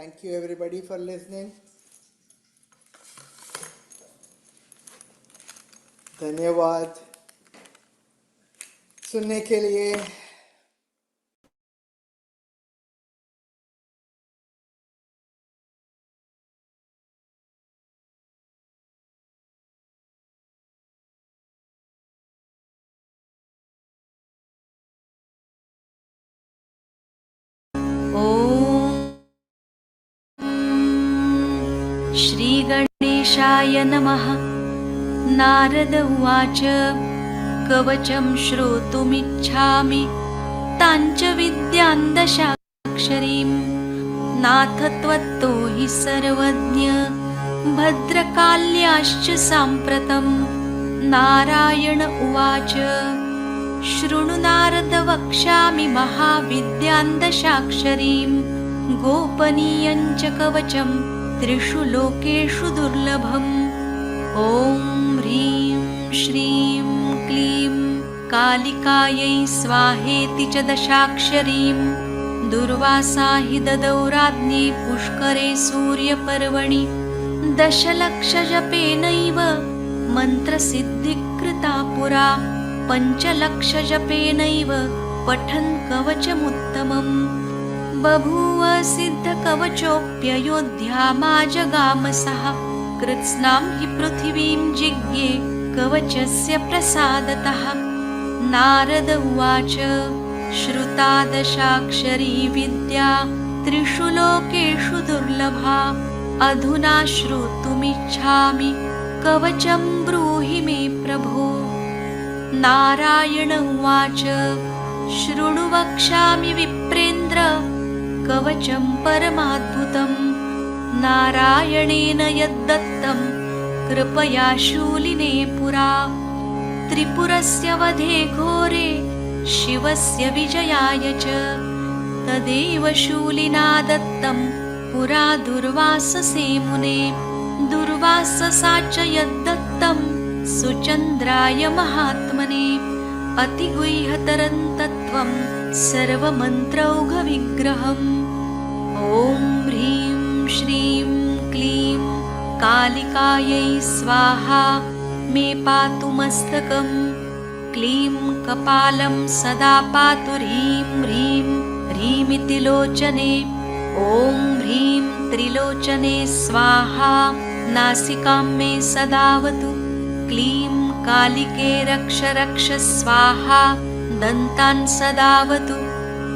Thank you everybody for listening. धन्यवाद सुनने के लिए. श्री गणेशाय नमः. नारद उवाच कवचं श्रोतुमिच्छामि ताञ्च विद्यां दशाक्षरीं नाथ त्वत्तो हि सर्वज्ञ भद्रकाल्याश्च साम्प्रतं. नारायण उवाच शृणु नारद वक्ष्यामि महाविद्यां दशाक्षरीं गोपनीयं च कवचं त्रिषु लोकेषु दुर्लभम्. ॐ ह्रीं श्रीं क्लीं कालिकायै स्वाहेति च दशाक्षरीं दुर्वासा हि ददौ राज्ञे पुष्करे सूर्यपर्वणि. दशलक्षजपेनैव मन्त्रसिद्धिकृता पुरा 5,00,000 पठन् कवचमुत्तमम्. बभूव सिद्धकवचोऽप्ययोध्यामाजगामसः कृत्स्नां हि पृथिवीं जिज्ञे कवचस्य प्रसादतः. नारद उवाच श्रुता दशाक्षरी विद्या त्रिषु लोकेषु दुर्लभा. अधुना श्रोतुमिच्छामि कवचं ब्रूहि मे प्रभो. नारायण उवाच शृणु वक्ष्यामि विप्रेन्द्र कवचं परमाद्भुतं. नारायणेन यद्दत्तं कृपया शूलिने पुरा. त्रिपुरस्य वधे घोरे शिवस्य विजयाय च तदेव शूलिना दत्तं पुरा दुर्वाससे मुने. दुर्वाससा च यद्दत्तं सुचन्द्राय महात्मने. अतिगुह्यतरं तत्त्वं सर्वमन्त्रौघविग्रहम्. ॐ ह्रीं श्रीं क्लीं कालिकायै स्वाहा. मे पातु मस्तकं क्लीं कपालं सदा पातु. ह्रीं ह्रीं ह्रीमिति लोचने. ॐ ह्रीं त्रिलोचने स्वाहा. नासिकां मे सदावतु. क्लीं कालिके रक्ष रक्ष स्वाहा. दन्तान् सदावतु.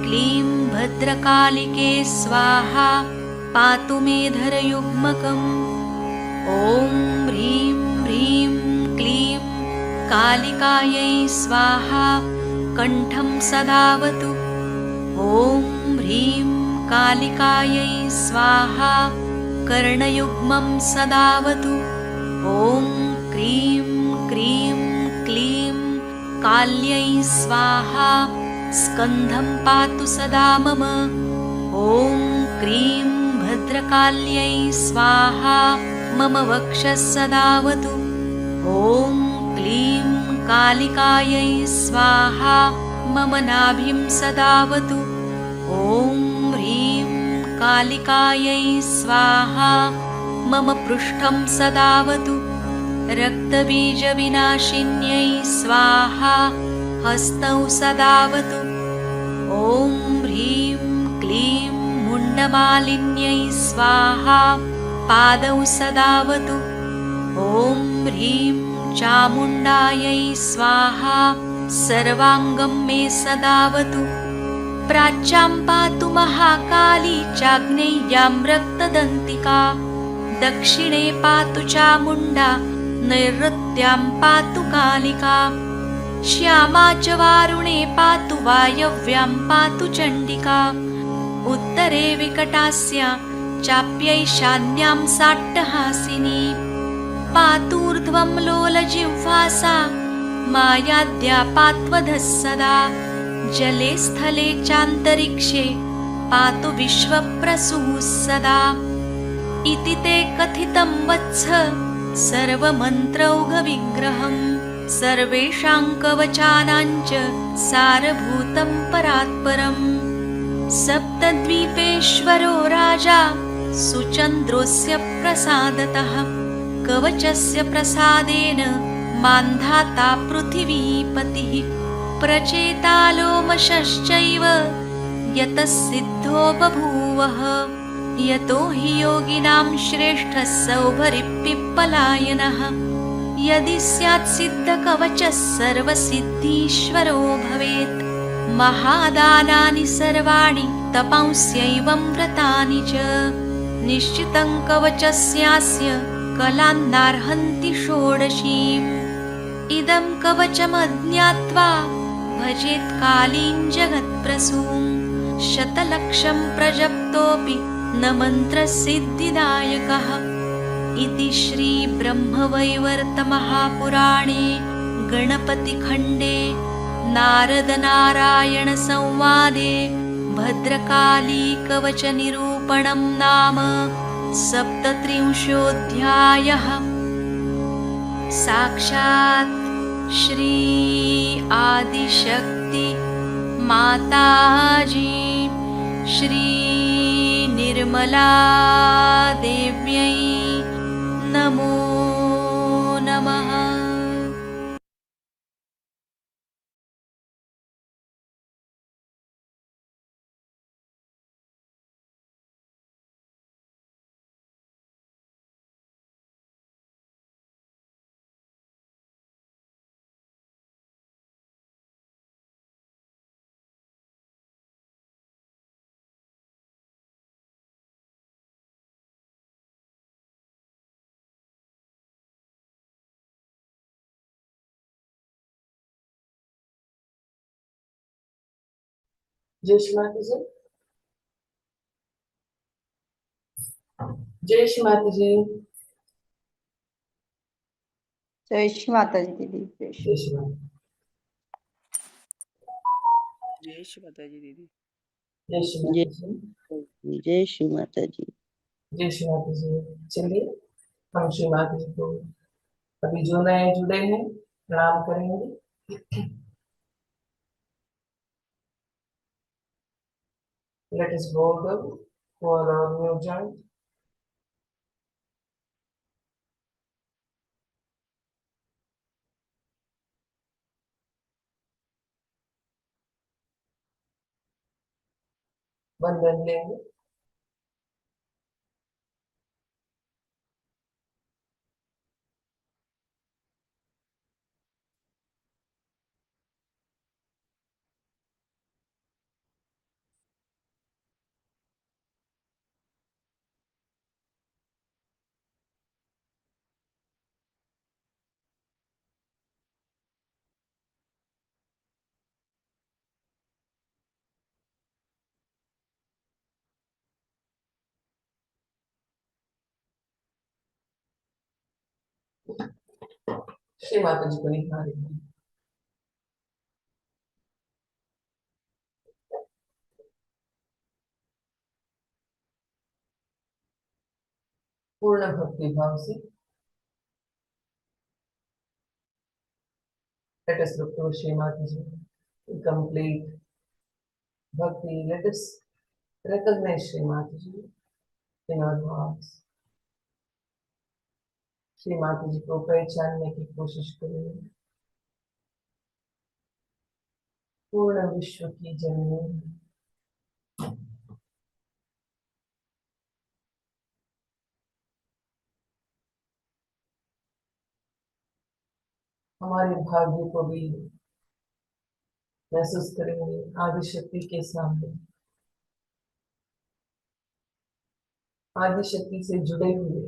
क्लीं भद्रकालिके स्वाहा. पातु मे धरयुग्मकम्. ॐ ह्रीं ह्रीं क्लीं कालिकायै स्वाहा. कण्ठं सदावतु. ॐ ह्रीं कालिकायै स्वाहा. कर्णयुग्मं सदावतु. ॐ क्रीं क्रीं क्लीं काल्यै स्वाहा. स्कन्धं पातु सदा मम. ॐ क्रीं भद्रकाल्यै स्वाहा. मम वक्षः सदावतु. ॐ क्लीं कालिकायै स्वाहा. मम नाभिं सदावतु. ॐ ह्रीं कालिकायै स्वाहा. मम पृष्ठं सदावतु. रक्तबीजविनाशिन्यै स्वाहा. हस्तौ सदावतु. ॐ ह्रीं क्लीं मुण्डमालिन्यै स्वाहा. पादौ सदावतु. ॐ ह्रीं चामुण्डायै स्वाहा. सर्वाङ्गं मे सदावतु. प्राच्यां पातु महाकाली चाग्नेय्यां रक्तदन्तिका. दक्षिणे पातु चामुण्डा नैऋत्यां पातु कालिका. श्यामा च वारुणे पातु. वायव्यां पातु चण्डिका. उत्तरे विकटास्या चाप्यैशान्यां साट्टहासिनी. पातूर्ध्वं लोलजिह्वासा. मायाद्या पात्वधः सदा. जले स्थले चान्तरिक्षे पातु विश्वप्रसूः सदा. इति ते कथितं वत्स सर्वमन्त्रौघविग्रहम्. सर्वेषां कवचानां च सारभूतं परात्परम्. सप्तद्वीपेश्वरो राजा सुचन्द्रोऽस्य प्रसादतः कवचस्य प्रसादेन मान्धाता पृथिवीपतिः प्रचेतालोमशश्चैव यतः सिद्धो बभूवः यतो हि योगिनां श्रेष्ठः सौभरिपिप्पलायनः यदि स्यात् सिद्धकवचः सर्वसिद्धीश्वरो भवेत् महादानानि सर्वाणि तपांस्यैवं व्रतानि च निश्चितं कवचस्यास्य कलान्नार्हन्ति षोडशीम् इदं कवचमज्ञात्वा भजेत् कालीं जगत्प्रसूं शतलक्षं प्रजप्तोऽपि न मन्त्रसिद्धिदायकः इति श्रीब्रह्मवैवर्तमहापुराणे गणपतिखण्डे नारदनारायणसंवादे भद्रकालीकवचनिरूपणं नाम 37 साक्षात् श्री आदिशक्ति माताजी श्री निर्मला देव्यै नमो नमः। जय श्री माता जी। जय श्री माता जी। जय श्री माता जी दीदी। जय श्री माता। जय श्री माता जी दीदी। जय श्री माता जी। जय श्री माता जी। जय श्री माता जी। चलिए हम श्री माता जी को अभी जो नए जुड़े हैं प्रणाम करेंगे। Let us welcome for our new joint. वंदन लेंगे। श्री माता जी को निहारेंगे। पूर्ण भक्ति भाव से let us look to Shri Mata Ji in complete bhakti. Let us recognize Shri Mata Ji in our hearts. Shri Mata जी को पहचानने की कोशिश करें। पूर्ण विश्व की जननी हमारे भाग्य को भी महसूस करेंगे आदिशक्ति के सामने। आदिशक्ति से जुड़े हुए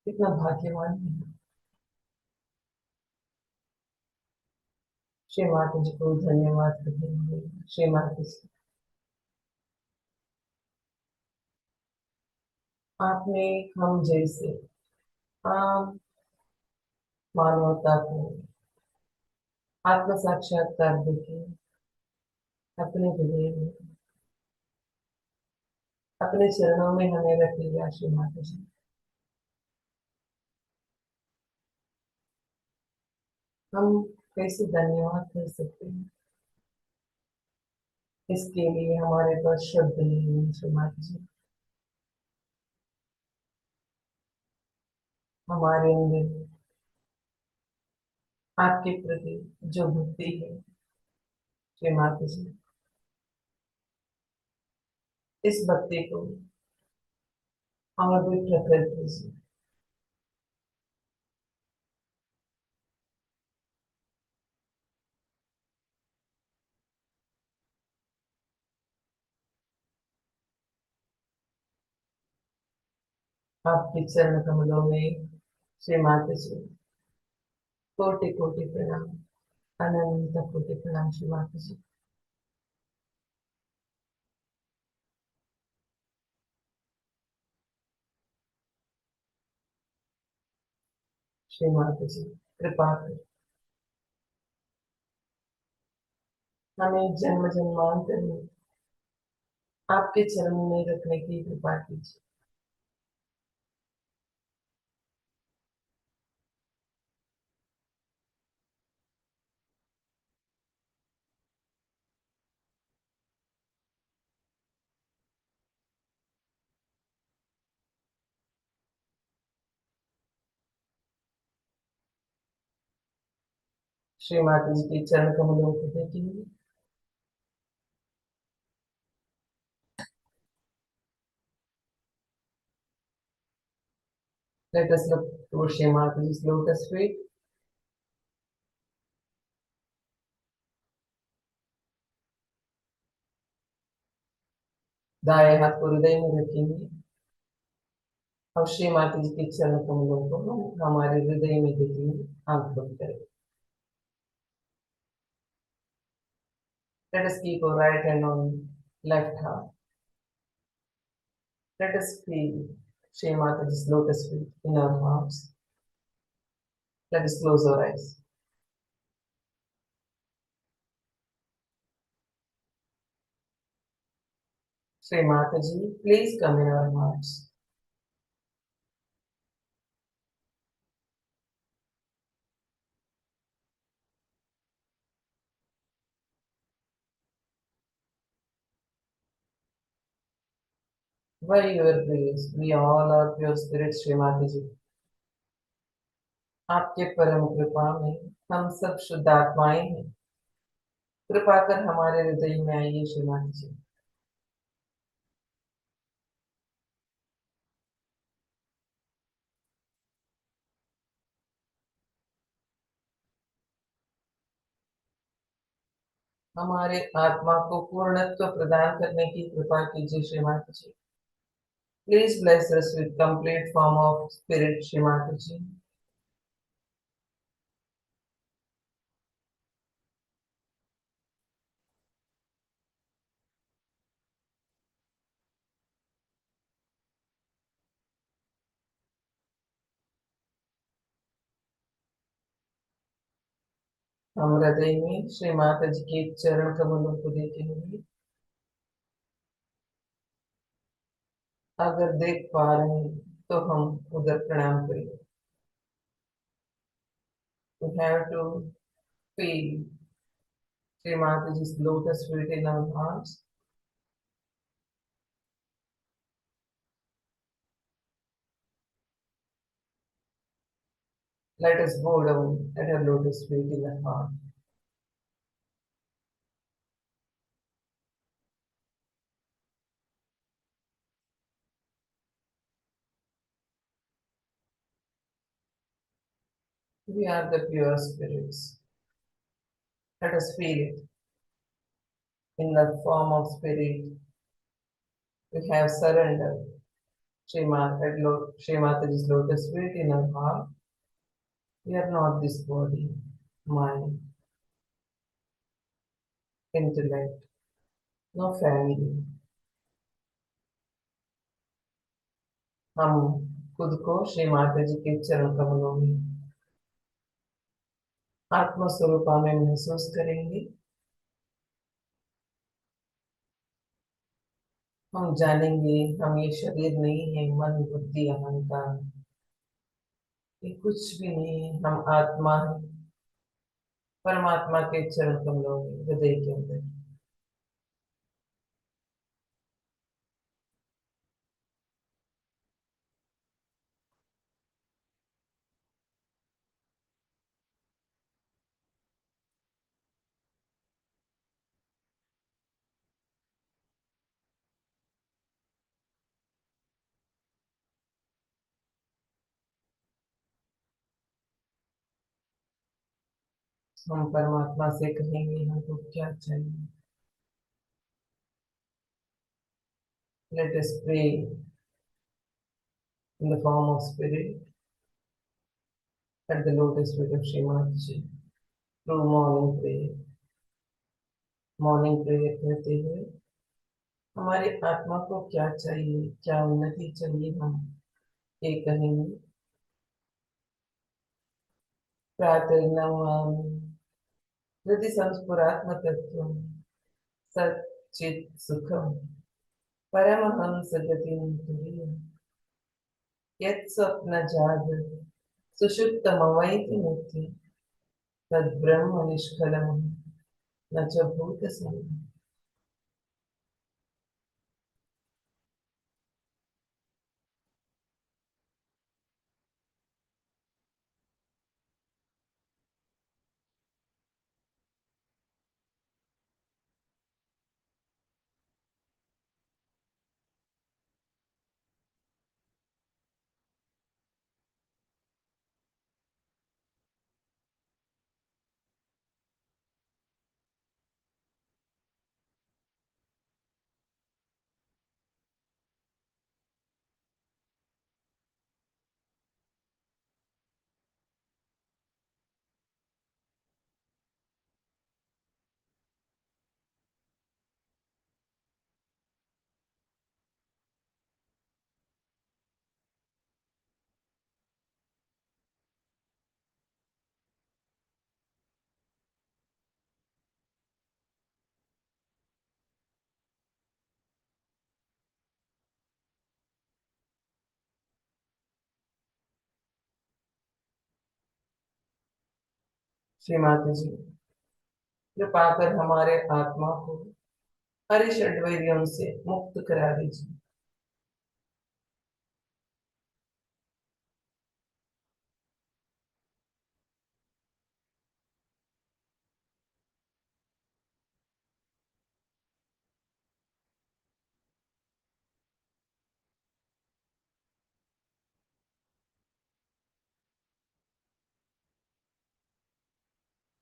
कितना भाग्यवान है। श्री माता जी को धन्यवाद करेंगे। श्री माता जी आपने हम जैसे आम मानवता को आत्म साक्षात्कार देके अपने हृदय में अपने चरणों में हमें रखिएगा। श्री माता जी हम कैसे धन्यवाद कर सकते हैं इसके लिए हमारे पास शब्द नहीं है श्रीमती जी। हमारे अंदर आपके प्रति जो भक्ति है श्रीमती जी, इस भक्ति को और भी प्रकट कीजिए। आपके चरण कमलों में श्रीमती जी कोटि कोटि प्रणाम, अनंत कोटि प्रणाम श्रीमती जी। श्रीमती जी कृपा कर हमें जन्म जन्मांतर में आपके चरण में रखने की कृपा कीजिए। श्रीमती जी के चरण कमलों को देखेंगे। Let us look to Shrimati ji lotus feet. दाएं हाथ को हृदय में रखेंगे और श्रीमती जी के चरण कमलों को हम हमारे हृदय में देखेंगे। आंख बंद करें। Let us keep our right hand on left heart. Let us feel Shri Mataji's lotus feet in our hearts. Let us close our eyes. Shri Mataji, please come in our hearts. By your grace, we all are pure spirits, Shri Mataji. आपके परम कृपा में हम सब शुद्ध आत्माएं हैं। कृपा कर हमारे हृदय में आइए श्री माताजी। हमारे आत्मा को पूर्णत्व प्रदान करने की कृपा कीजिए श्री माताजी। Please bless us with complete form of spirit, Shri Mataji. हम हृदय में श्री माता जी के चरण कमलों को देखेंगे। अगर देख पा रहे हैं तो हम उधर प्रणाम करेंगे। We have to feel Shri Mataji's lotus feet in our hearts. Let us bow down at her lotus feet in the heart. We are the pure spirits. Let us feel it in the form of spirit. We have surrendered Shri Mataji's lotus feet in our heart. We are not this body, mind, intellect, no family. हम खुद को Shri Mataji के चरण कमलों में आत्मा स्वरूपा में महसूस करेंगे। हम जानेंगे हम ये शरीर नहीं है, मन बुद्धि अहंकार ये कुछ भी नहीं है, हम आत्मा है। परमात्मा के चरण कमलों में हृदय के अंदर हम परमात्मा से कहेंगे हमको क्या चाहिए। Let us pray in the form of spirit at the lotus feet of Shri Mataji through morning prayer। Morning prayer करते हुए हमारी आत्मा को क्या चाहिए, क्या उन्नति चाहिए, हम ये कहेंगे। प्रातर्नमामि हृदि संस्फुरात्म तत्त्वं सच्चित् सुखं परमहंस गतिं तुरीयम् यत् स्वप्न जागृत सुषुप्तमवैति नित्यं तद्ब्रह्म निष्कलमं न च भूतसंगम्। श्री माता जी कृपा कर हमारे आत्मा को हरिषड्वर्यों से मुक्त करा दीजिए।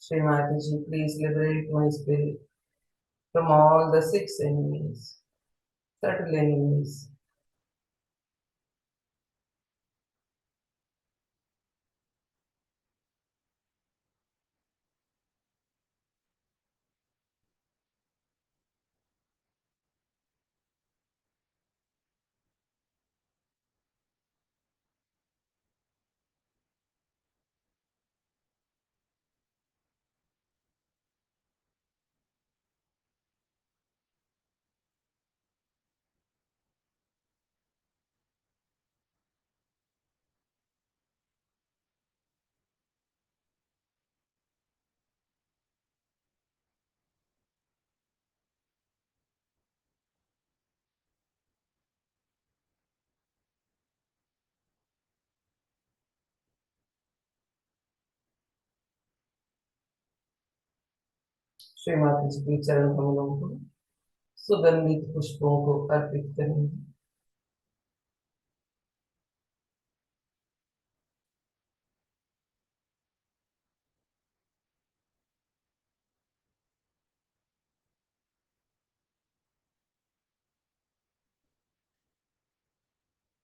Shri Mataji please liberate my spirit from all the six enemies, subtle enemies। Shri Mataji के चरण कमलों को सुगंधित पुष्पों को अर्पित करेंगे।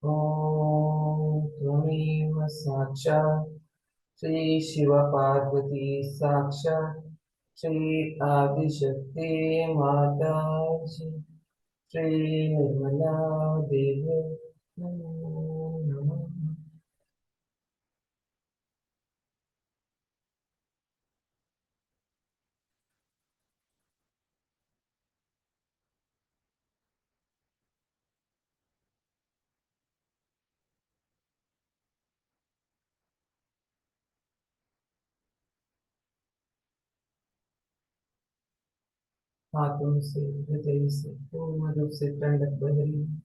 ओम त्वमेव साक्षात् श्री शिव पार्वती साक्षात् श्री आदिशक्ति माता जी श्री निर्मला देवी नमो नमः। हाथों से हृदय से पूर्ण रूप से ठंडक बह रही है।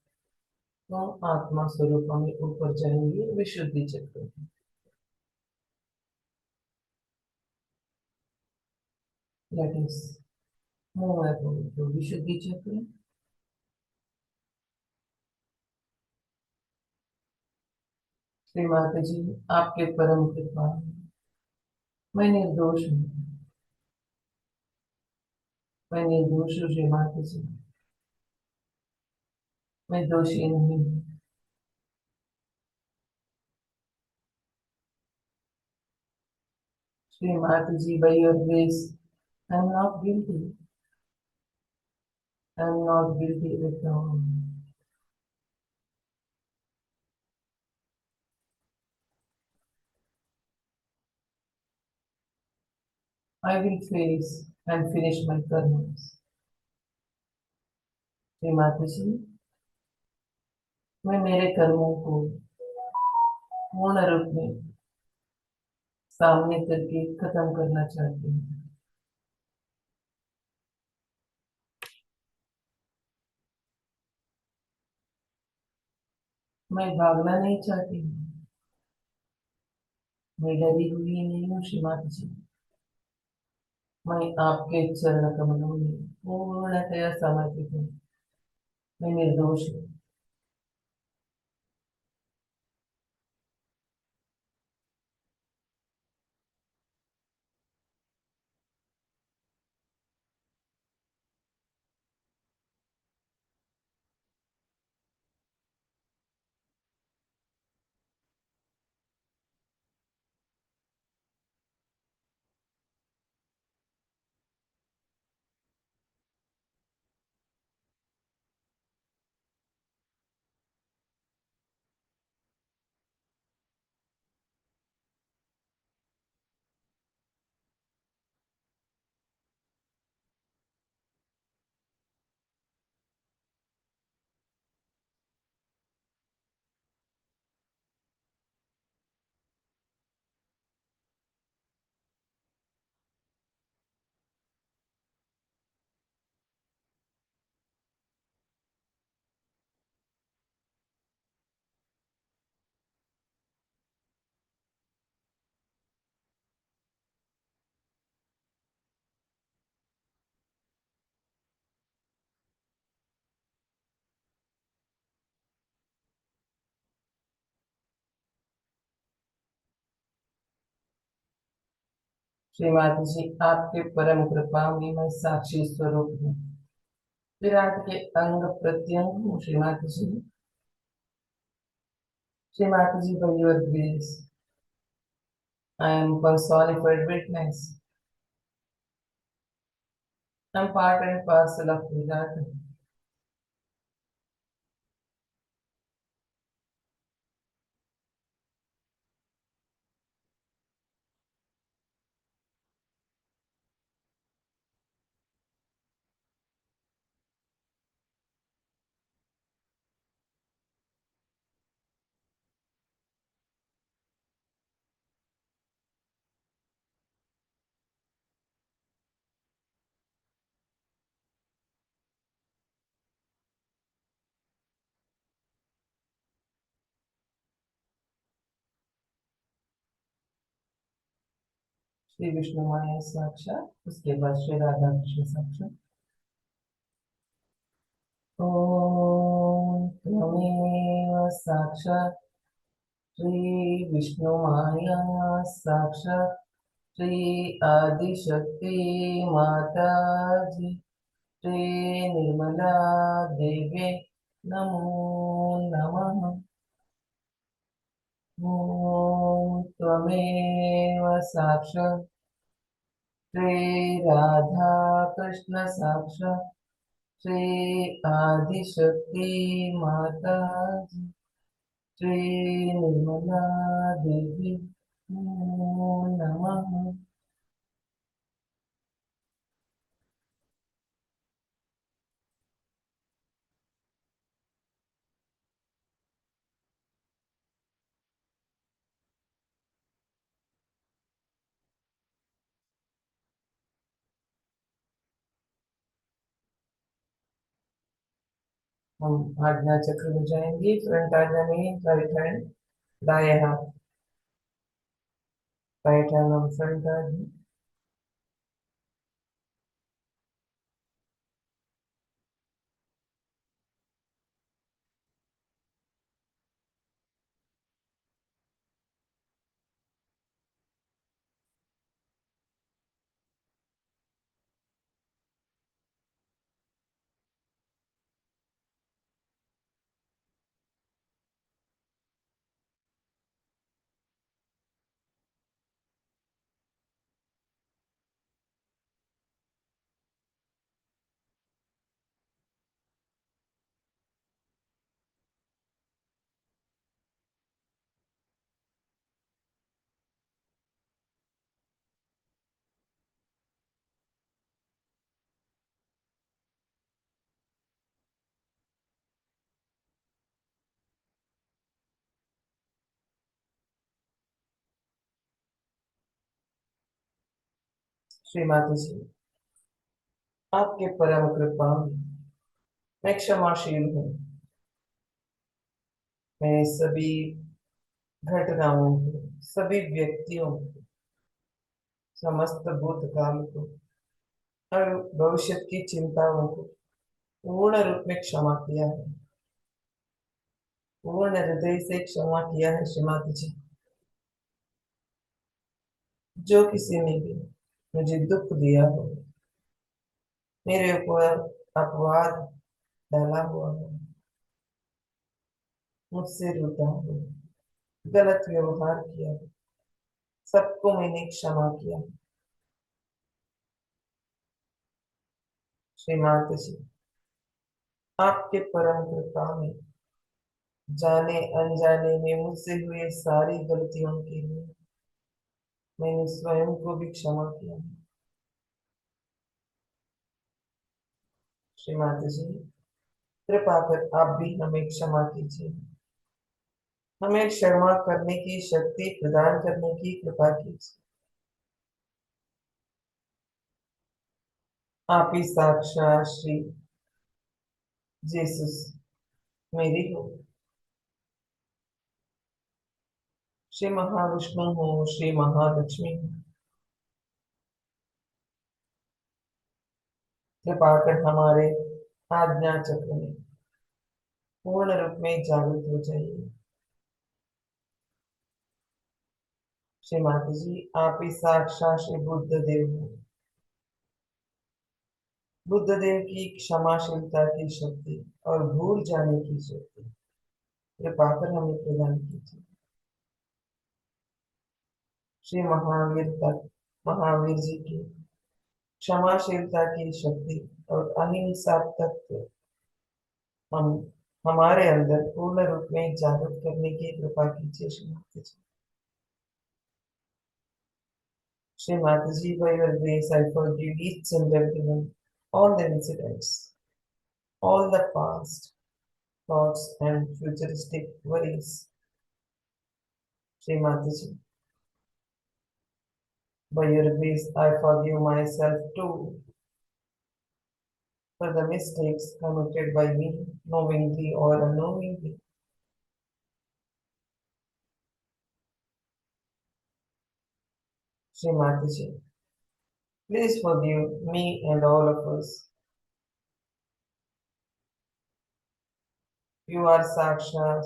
तो आत्मा स्वरूप हमें ऊपर जाएंगे विशुद्धि चक्र में। Let us move above to विशुद्धि चक्र। श्री माता जी, आपके परम कृपा मैं निर्दोष हूँ। मैं निर्दोष हूँ श्री माता जी। मैं दोषी नहीं हूँ। श्री माता जी, by your grace I am not guilty. I am not guilty at all. I will face and finish my karmas. Shri Mata जी, मैं मेरे कर्मों को पूर्ण रूप में सामने करके खत्म करना चाहती हूँ। मैं भागना नहीं चाहती हूँ। मैं डरी हुई नहीं हूँ श्री माता जी। मैं आपके चरण कमलों में पूर्णतया समर्पित हूँ। मैं निर्दोष हूँ। श्री माता जी, आपके परम कृपा में मैं साक्षी स्वरूप हूँ। विराट के अंग प्रत्यंग हूँ श्री माता जी। श्री माता जी, by your grace I am personified witness. I am part and parcel of Virat. Shri Vishnu माया साक्षात, उसके बाद श्री राधा कृष्ण साक्षात। ओम त्वमेव साक्षात श्री विष्णु माया साक्षात श्री आदिशक्ति माता जी। श्री निर्मला देवे नमो नमः। ओम त्वमेव साक्षात् श्री राधा कृष्ण साक्षात् श्री आदिशक्ति माता जी। श्री निर्मला देवी नमो नमः। हम आज्ञा चक्र में जाएंगे। फ्रंट आज्ञा में राइट हैंड, दाएं हाथ, राइट हैंड ऑन फ्रंट आज्ञा। श्री माता जी, आपके परम कृपा में मैं क्षमाशील हूँ। मैं सभी घटनाओं को, सभी व्यक्तियों को, समस्त भूतकाल को और भविष्य की चिंताओं को पूर्ण रूप में क्षमा किया है। पूर्ण हृदय से क्षमा किया है श्रीमती जी। जो किसी ने भी मुझे दुख दिया हो, मेरे ऊपर अपवाद डाला हुआ हो, मुझसे रूठा हो, गलत व्यवहार किया हो, सबको मैंने क्षमा किया। श्रीमती जी, आपके परम कृपा में जाने अनजाने में मुझसे हुए सारी गलतियों के लिए मैंने स्वयं को भी क्षमा किया। श्रीमती जी, कृपा कर आप भी हमें क्षमा कीजिए। हमें क्षमा करने की शक्ति प्रदान करने की कृपा कीजिए। आप ही साक्षात श्री जीसस मेरी हो, श्री महाविष्णु हो, श्री महालक्ष्मी हो। कृपा कर हमारे आज्ञा चक्र में पूर्ण रूप में जागृत हो जाइए। श्री माता जी, आप ही साक्षात श्री बुद्ध देव हो। बुद्ध देव की क्षमाशीलता की शक्ति और भूल जाने की शक्ति कृपा कर हमें प्रदान कीजिए। श्री महावीर तक महावीर जी की क्षमाशीलता की शक्ति और अहिंसा तत्व हम हमारे अंदर पूर्ण रूप में जागृत करने की कृपा कीजिए। श्री माता जी, श्री माता जी, by your grace I forgive each and everyone, all the incidents, all the past thoughts and futuristic worries। Shri Mata ji, by your grace I forgive myself too for the mistakes committed by me, knowingly or unknowingly। Shri Mata ji, please forgive me and all of us। You are Sakshat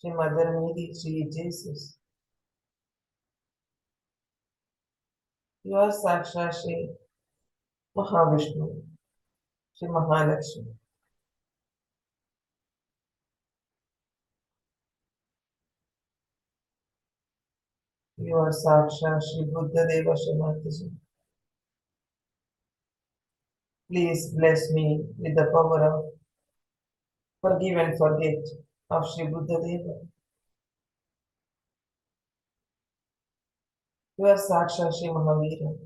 Shri Mother Mary, Shri Jesus। You are Sakshat Shri Mahavishnu, Shri Mahalakshmi। You are Sakshat Shri Buddha Deva Shri Mataji। Please bless me with the power of forgive and forget of Shri Buddha Deva। You are Sakshat Shri Mahavira,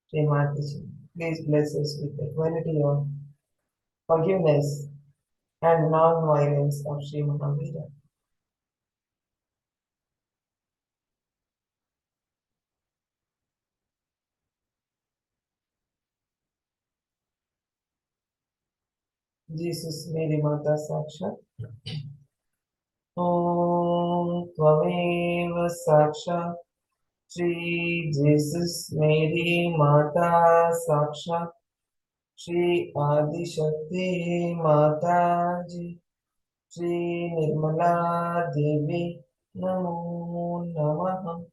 Shri Mataji। Please bless us with the quality of forgiveness and non-violence of Shri Mahavira। Jesus मेरी माता साक्षात ओम त्वमेव साक्षात Shri Jesus मेरी माता साक्षात श्री आदिशक्ति माता जी श्री निर्मला देवी नमो नमः।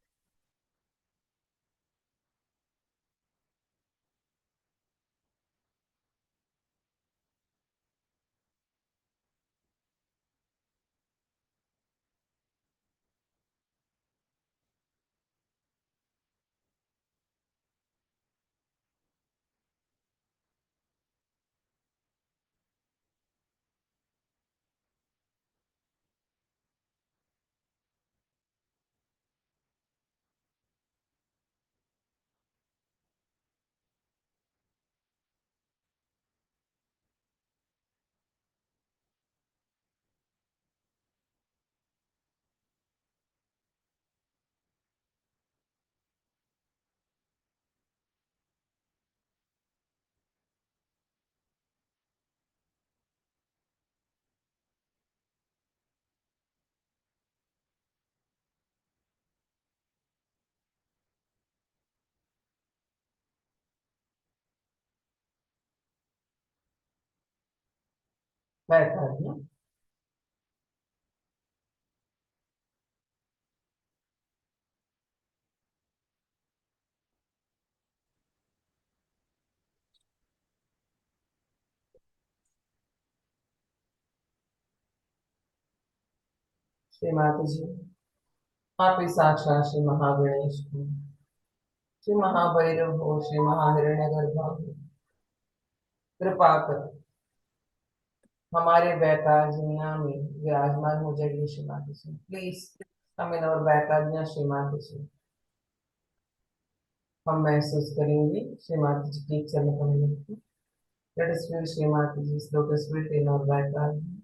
बैठा दिया। श्री माता जी आप ही साक्षात श्री महागणेश हो, श्री महाभैरव हो, श्री महाहिरण्यगर्भ हो, कृपा कर हमारे बैकाजिया में विराजमान हो जाइए श्री माता जी। प्लीज हम इन और बैकाजिया श्री माता जी हम महसूस करेंगे श्री माता जी की चरण कमलों को। Let us feel Shri Mata ji lotus feet in और बैकाजिया।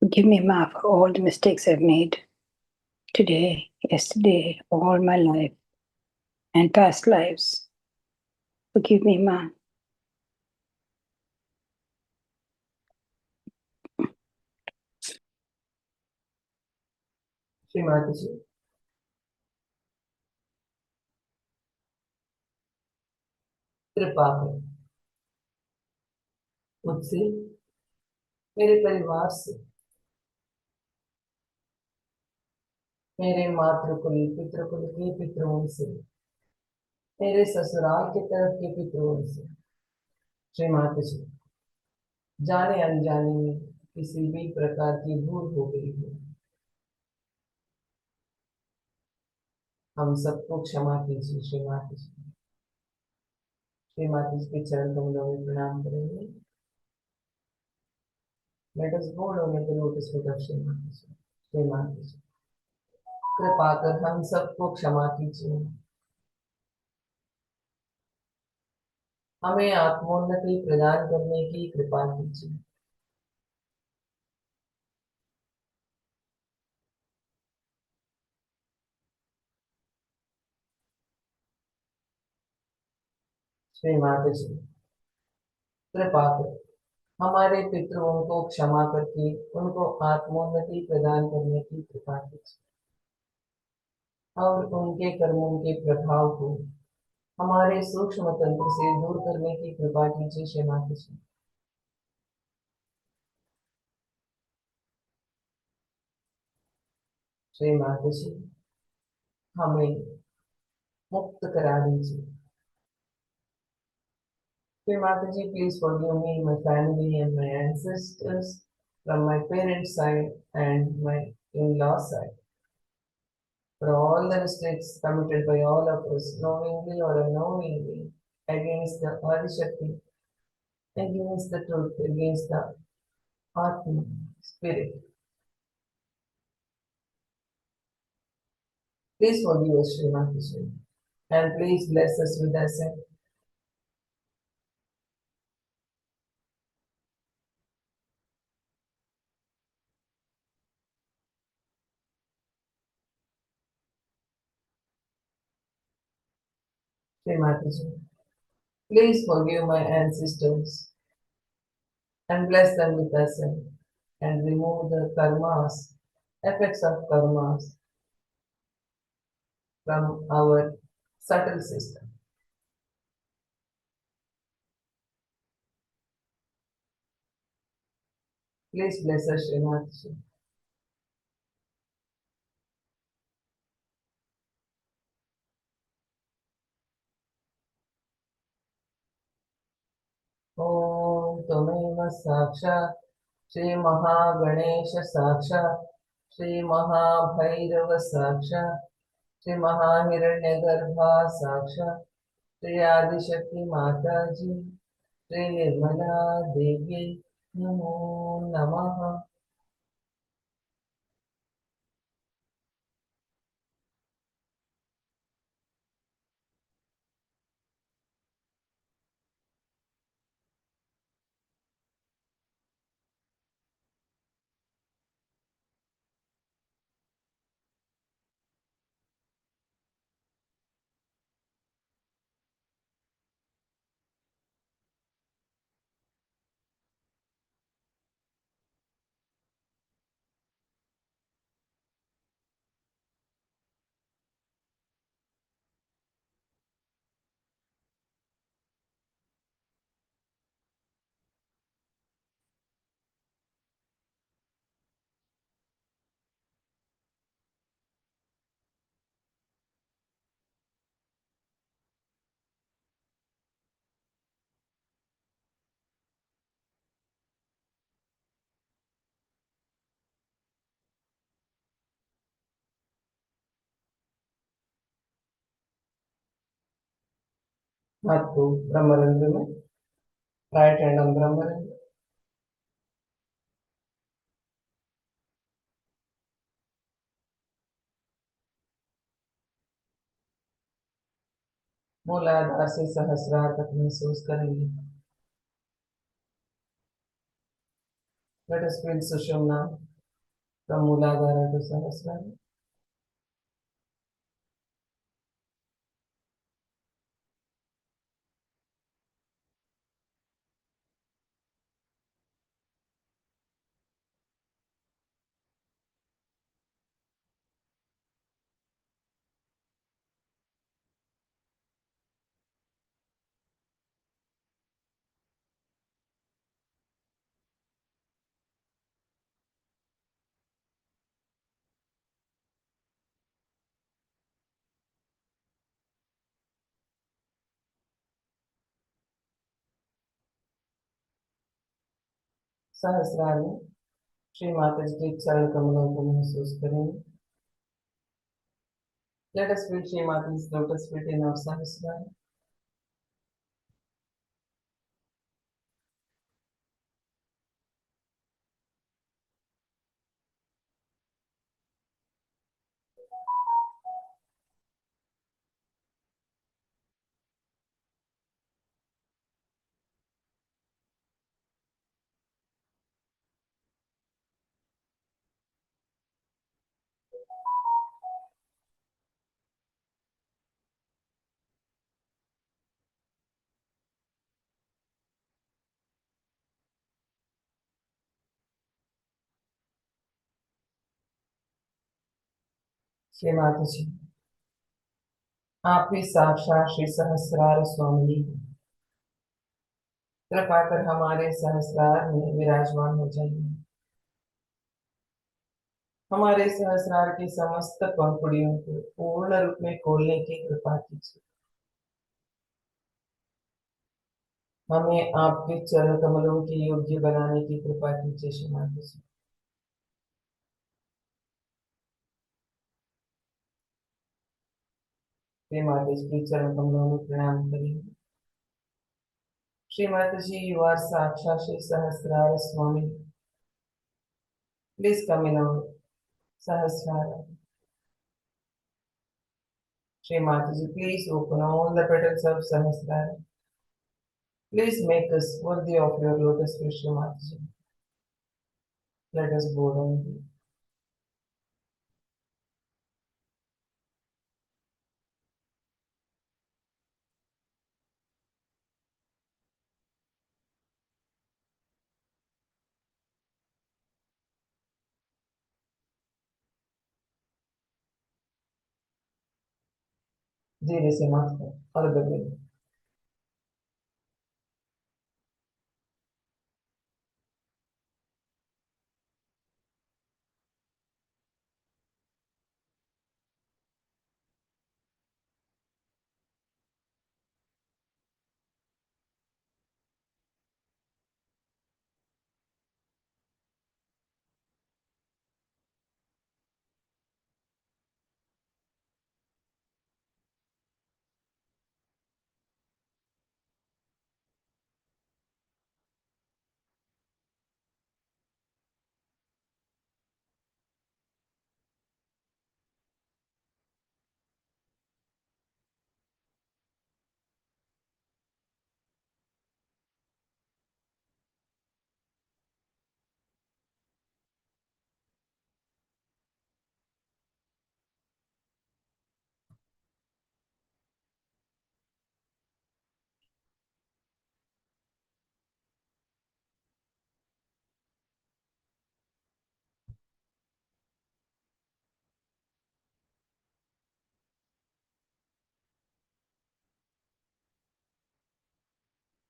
Forgive me, Ma, for all the mistakes I've made today, yesterday, all my life, and past lives. Forgive me, Ma. Shri Mata जी कृपा है मुझसे, मेरे परिवार से, मेरे मातृकुल पितृकुल के पितरों से, मेरे ससुराल के तरफ के पितरों से श्री माता जी जाने अनजाने में किसी भी प्रकार की भूल हो गई हो, हम सबको क्षमा कीजिए श्री माता जी। श्री माता जी के चरण कमलों में प्रणाम करेंगे। Let us go down in the lotus feet of Shri Mata जी। श्री माता जी कृपा कर हम सबको क्षमा कीजिए, हमें आत्मोन्नति प्रदान करने की कृपा कीजिए। श्री माता जी कृपा कर हमारे पितरों को क्षमा करके उनको आत्मोन्नति प्रदान करने की कृपा कीजिए और उनके कर्मों के प्रभाव को हमारे सूक्ष्म तंत्र से दूर करने की कृपा कीजिए श्री माता जी। श्री माता जी हमें मुक्त करा दीजिए। Shri Mataji please forgive me, my family and my ancestors from my parents side and my in-law side for all the mistakes committed by all of us knowingly or unknowingly against the Adishakti, against the truth, against the Atma spirit. Please forgive us Shri Mata Ji and please bless us with assent. Shri Mataji, please forgive my ancestors and bless them with ascent and remove the karmas, effects of karmas from our subtle system. Please bless us, Shri Mataji. ॐ त्वमेव साक्षात् श्रीमहागणेश साक्षात् श्रीमहाभैरव साक्षात् श्रीमहाहिरण्यगर्भा साक्षात् श्री आदिशक्ति माताजी श्री निर्मला देवी नमो नमः। हाथ को ब्रह्मरंध्र में, राइट हैंड ऑन ब्रह्मरंध्र, मूलाधार से सहस्रार तक महसूस करेंगे। Let us feel Sushumna from Mooladhara to Sahasrara. सहस्रार में श्री माता जी के चरण कमलों को महसूस करेंगे। Let us feel Shri Mata's lotus feet in our Sahasrara. Shri Mata जी, आप ही साक्षात श्री सहस्रार स्वामी, कृपा कर हमारे सहस्रार में विराजमान हो जाइए। हमारे सहस्रार की समस्त पंखुड़ियों को पूर्ण रूप में खोलने की कृपा कीजिए। हमें आपके चरण कमलों के योग्य बनाने की कृपा कीजिए श्री माता जी। श्री माता जी के चरण कमलों में प्रणाम करेंगे। श्री माता जी, यू आर साक्षात Shri Sahasrara Swami. Please come in our Sahasrara. Shri Mataji, please open all the petals of Sahasrara. Please make us worthy of your lotus feet, Shri Mataji. Let us bow down. धीरे से माथा अर्धबिंदु।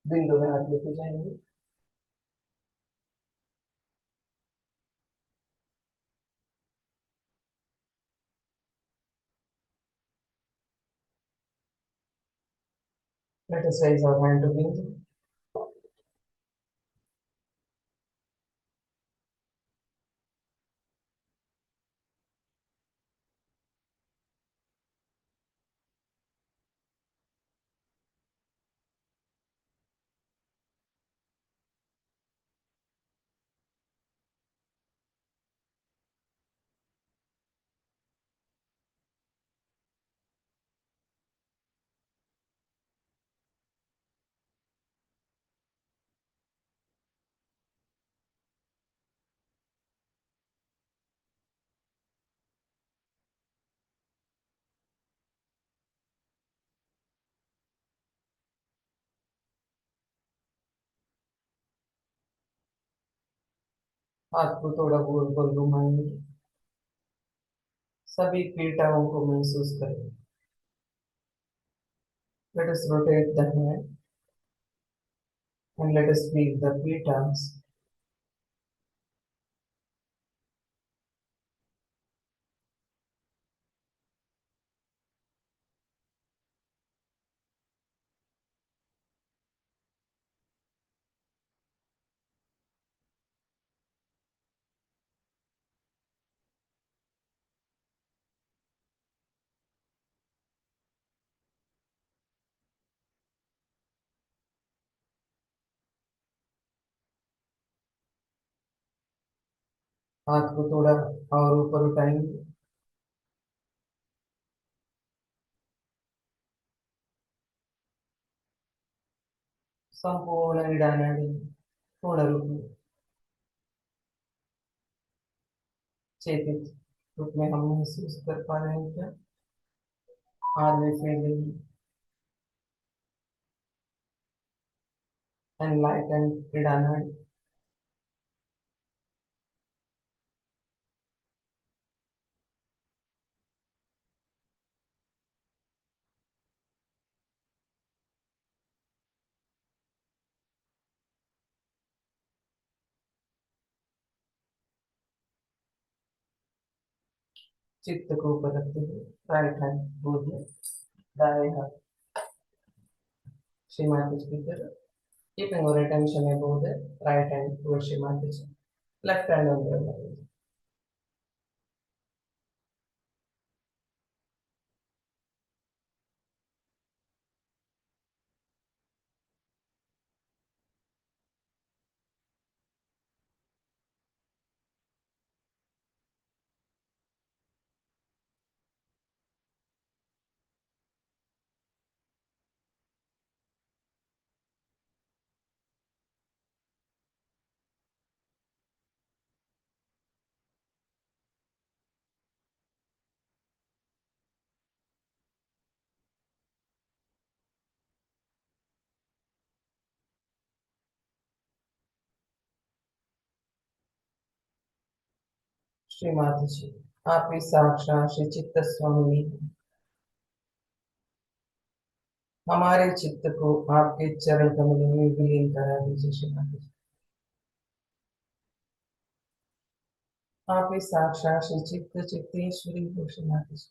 बिंदु में हाथ लेके जाएंगे। Let us raise our hand to bindu. हाथ को थोड़ा गोल गोल घुमाएंगे। सभी पीठाओं को महसूस करें। Let us rotate the hand and let us feel the pithas. हाथ को थोड़ा और ऊपर उठाएंगे। संपूर्ण ईडानाड़ी पूर्ण रूप में चेतित रूप में हम महसूस कर पा रहे हैं क्या? Are we feeling enlightened ईडानाड़ी? चित्त को ऊपर रखते हुए राइट हैंड गोद में, दाएं हाथ श्री माता जी की तरफ, keeping our attention above the right hand towards Shri Mataji, left hand on the right. Shri Mata जी, आप ही साक्षात श्री चित्त स्वामिनी, हमारे चित्त को आपके चरण कमलों में विलीन करा दीजिए श्री माता जी। आप ही साक्षात श्री चित्त चित्तेश्वरी हो श्री माता जी।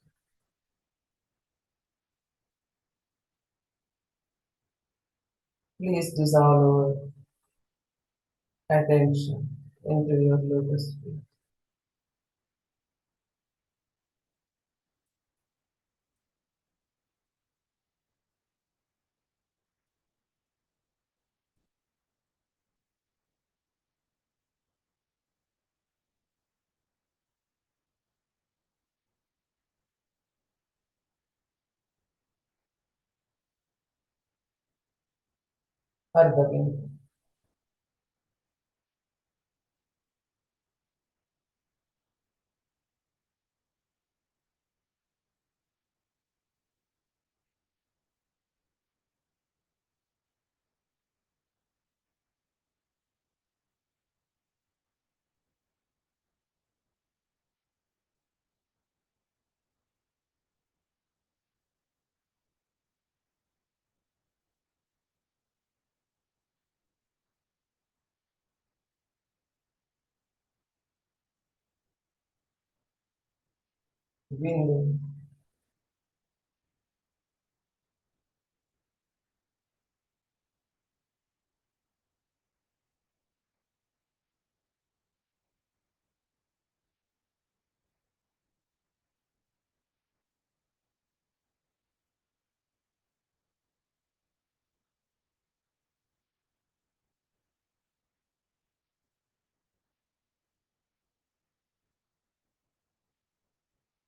Please dissolve our attention into your lotus feet. Ardhabind. Bindu.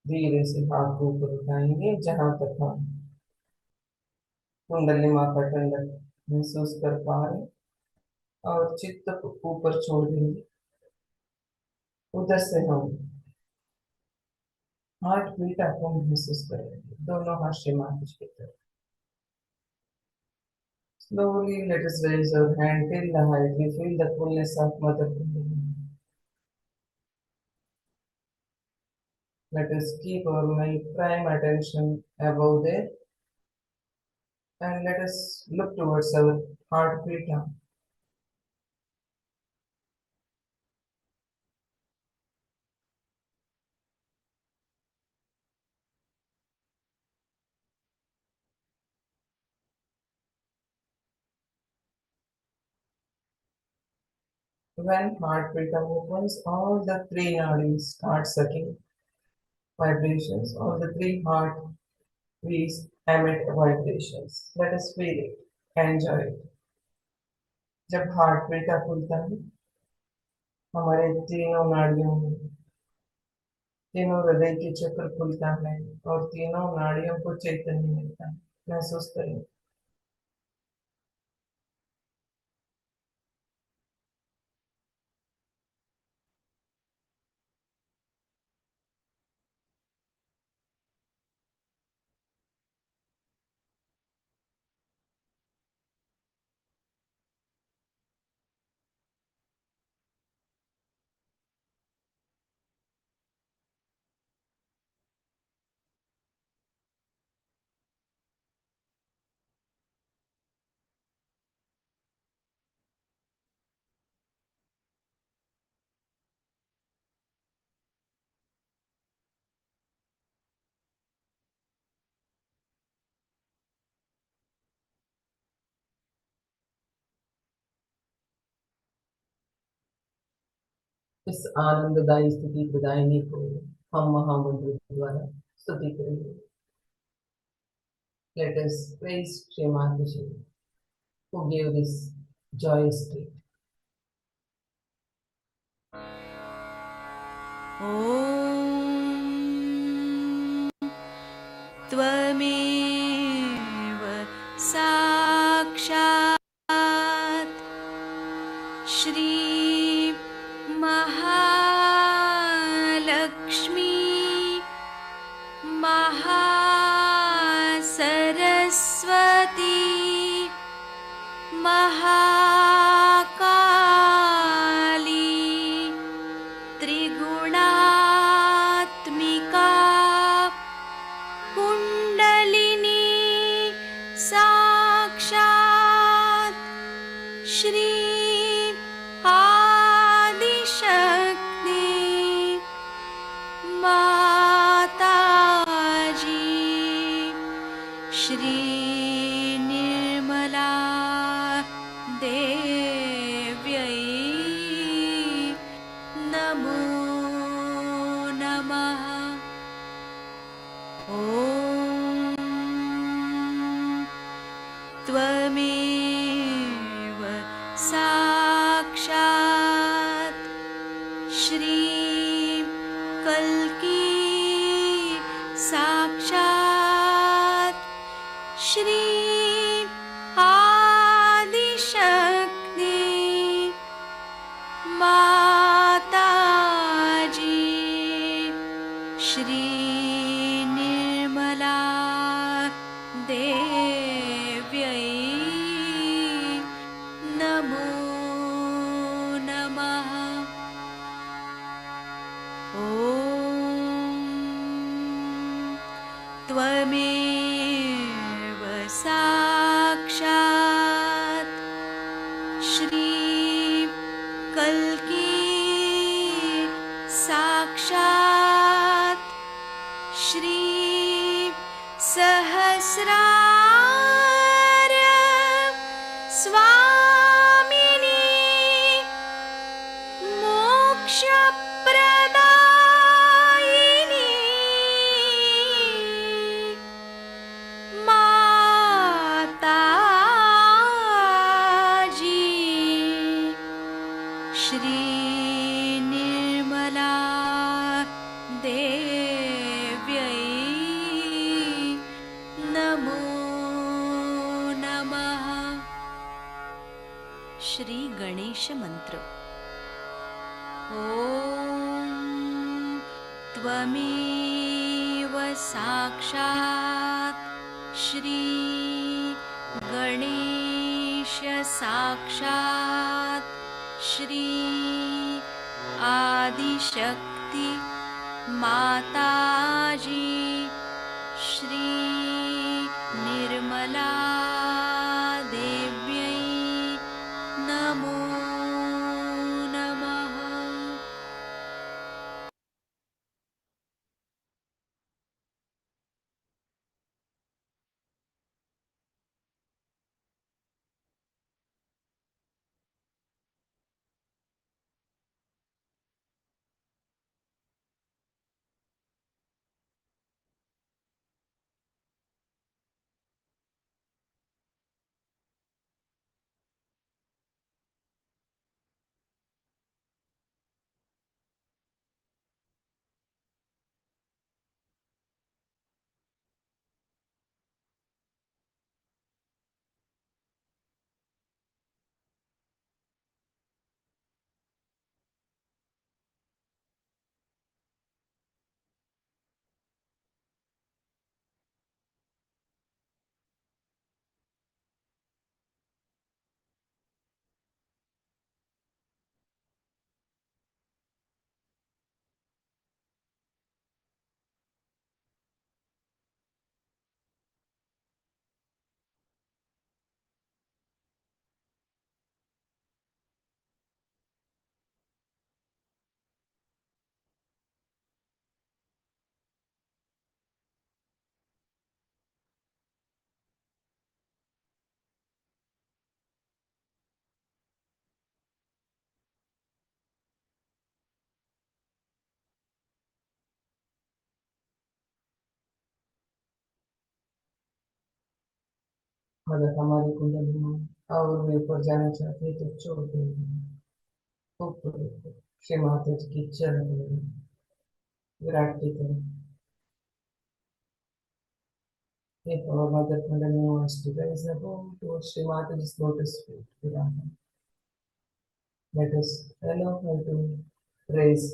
धीरे से हाथ को ऊपर उठाएंगे जहां तक हम कुंडली माँ का ठंडक महसूस कर पा रहे हैं, और चित्त को ऊपर छोड़ देंगे। उधर से हम हार्ट बीट आपको महसूस करेंगे, दोनों हाथ श्री माता जी की तरफ। Slowly let us raise our hand till the height we feel the fullness of Mother Kundalini. Let us keep our prime attention above there, and let us look towards our heartbeat now. When heartbeat opens, all the three nadis start sucking vibrations. All the three heart beats emit vibrations. Let us feel it, enjoy it. जब heartbeat खुलता है, हमारे तीनों नाड़ियों में तीनों हृदय के चक्र खुलता है और तीनों नाड़ियों को चैतन्य मिलता है। महसूस करें। इस आनंददायी स्थिति प्रदायिनी को हम महामंत्र द्वारा स्तुति करेंगे। Let us praise Shri Mataji who gave this joyous state. ॐ त्वमेव साक्षात् श्री महालक्ष्मी महासरस्वती महाकाली त्रिगुणात्मिका कुण्डलिनी साक्षात् श्री आदिशक्ति माताजी श्री निर्मला देव्यै नमो नमः। ॐ त्वमेव साक्षात् श्री कल्की साक्षात् श्री आदिशक्ति माताजी श्री निर्मला देव्यै नमो नमः। ॐ त्वमेव साक्षात् श्री कल्की साक्षात् श्री सहस्रार स्वामिनी मोक्षप्रदायिनी माताजी श्री निर्मला देव्यै नमो नमः। श्री गणेश मंत्र। ॐ त्वमेव साक्षात् श्री गणेश साक्षात् श्री आदिशक्ति माताजी श्री निर्मला देव्यै नमो नमः। अगर हमारी कुंडली में और भी ऊपर जाना चाहते हैं तो छोड़ देंगे ऊपर श्री माता जी की चरण में विराट की तरह। If our mother kundalini wants to raise above towards Sri Mataji's lotus feet, Virat, let us allow her to raise.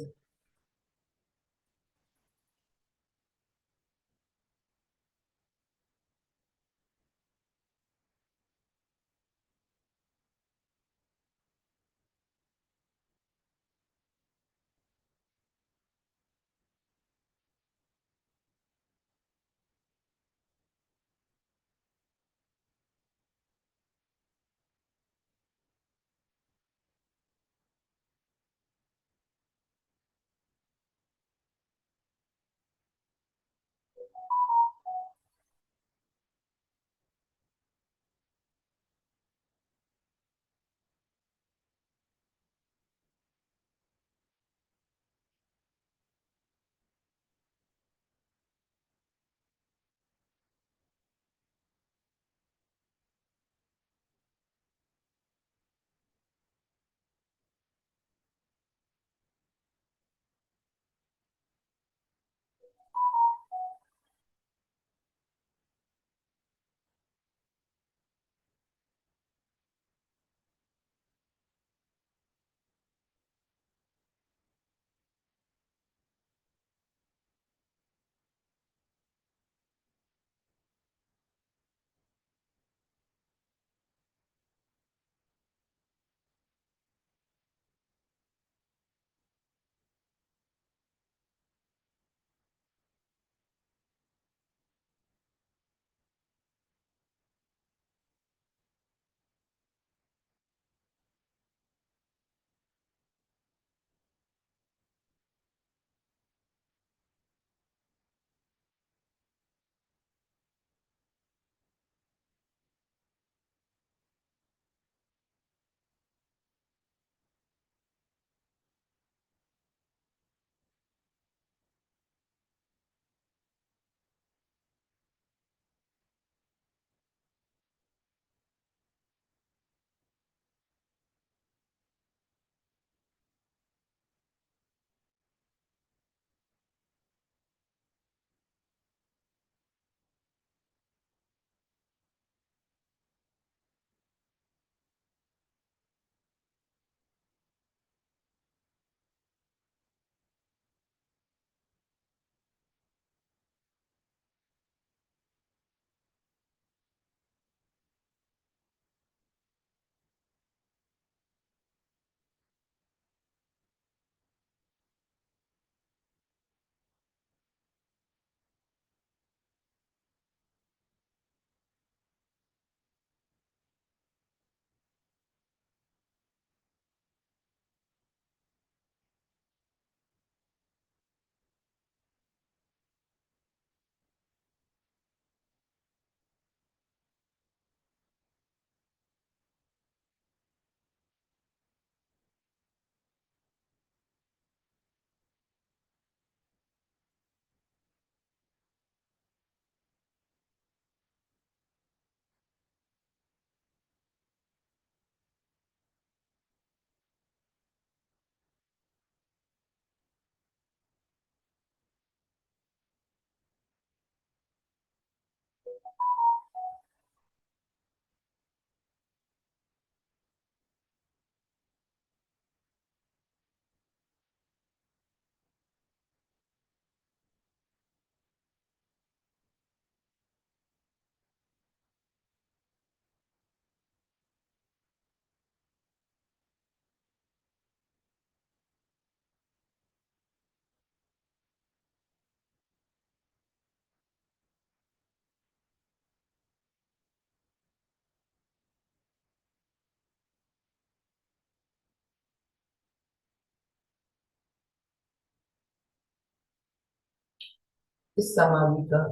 इस समाधि का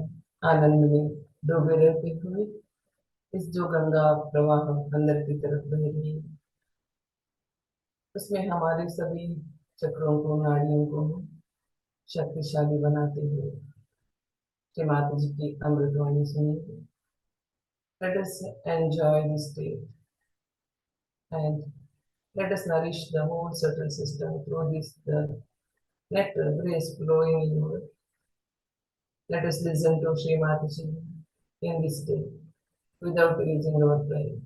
आनंद में डूबे रहते हुए इस जो गंगा प्रवाह अंदर की तरफ बह रही है, उसमें हमारे सभी चक्रों को, नाड़ियों को शक्तिशाली बनाते हुए श्री माता जी की अमृतवाणी सुनेंगे. Let us enjoy this state and let us nourish the whole subtle system through this the nectar grace flowing inward. Let us listen to Sri Mataji in this state without raising our pride.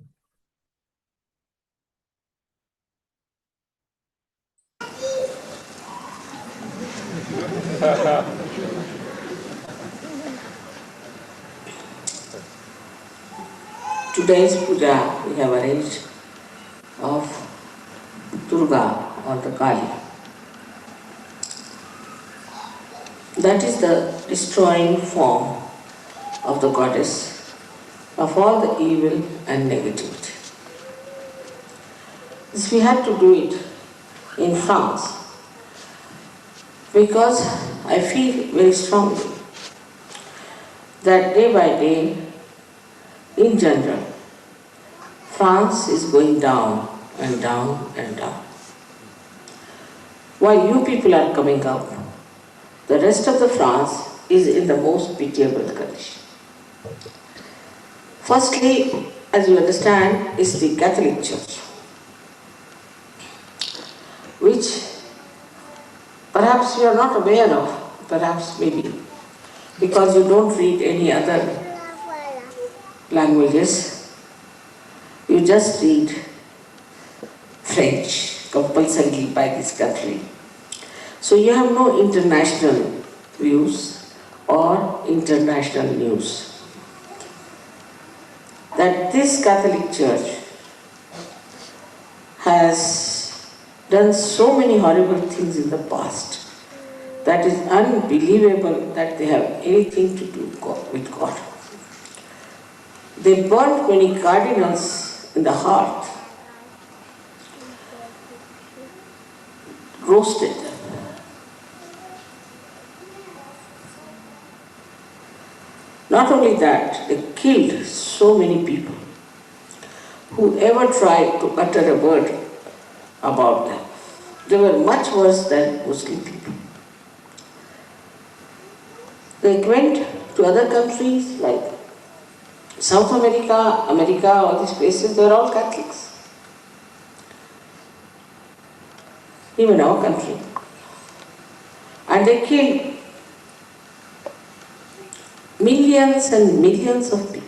Today's puja we have arranged of Durga or the Kali. That is the destroying form of the goddess of all the evil and negativity. This we had to do it in France because I feel very strongly that day by day, in general, France is going down and down and down. While you people are coming up, the rest of the France is in the most pitiable condition. Firstly, as you understand, is the Catholic Church, which perhaps you are not aware of, perhaps maybe, because you don't read any other languages, you just read French compulsorily by this country. So you have no international views or international news. That this Catholic Church has done so many horrible things in the past that is unbelievable that they have anything to do with God. They burnt many cardinals in the heart, roasted them. Not only that, they killed so many people who ever tried to utter a word about them. They were much worse than Muslim people. They went to other countries like South America, America, all these places, they were all Catholics. Even our country. And they killed millions and millions of people.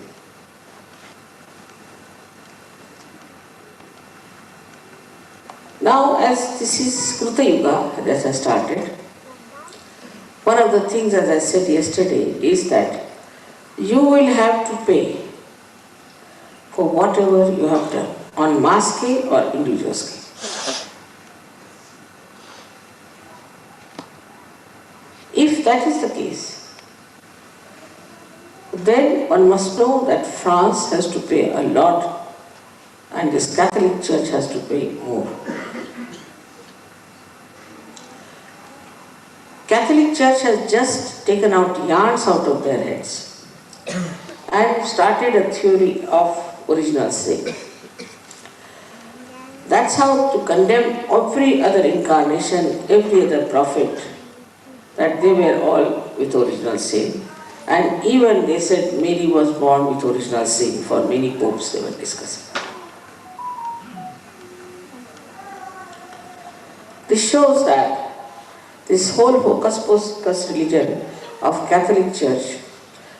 Now, as this is Kruta Yuga that has started, one of the things, as I said yesterday, is that you will have to pay for whatever you have done on mass scale or individual scale. If that is the case, then one must know that France has to pay a lot and this Catholic Church has to pay more. Catholic Church has just taken out yarns out of their heads and started a theory of original sin. That's how to condemn every other incarnation, every other prophet, that they were all with original sin. And even they said Mary was born with original sin. For many popes they were discussing. This shows that this whole hocus-pocus religion of Catholic Church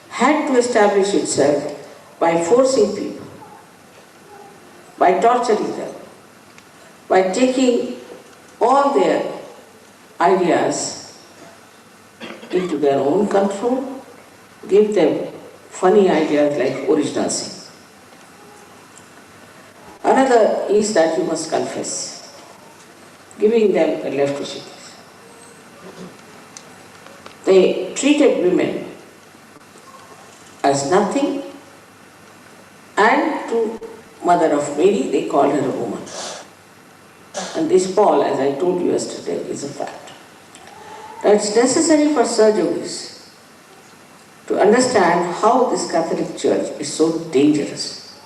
had to establish itself by forcing people, by torturing them, by taking all their ideas into their own control, give them funny ideas like original sin. Another is that you must confess, giving them a left to shit. They treated women as nothing, and to Mother of Mary they called her a woman. And this Paul, as I told you yesterday, is a fact. Now it's necessary for surgeries to understand how this Catholic Church is so dangerous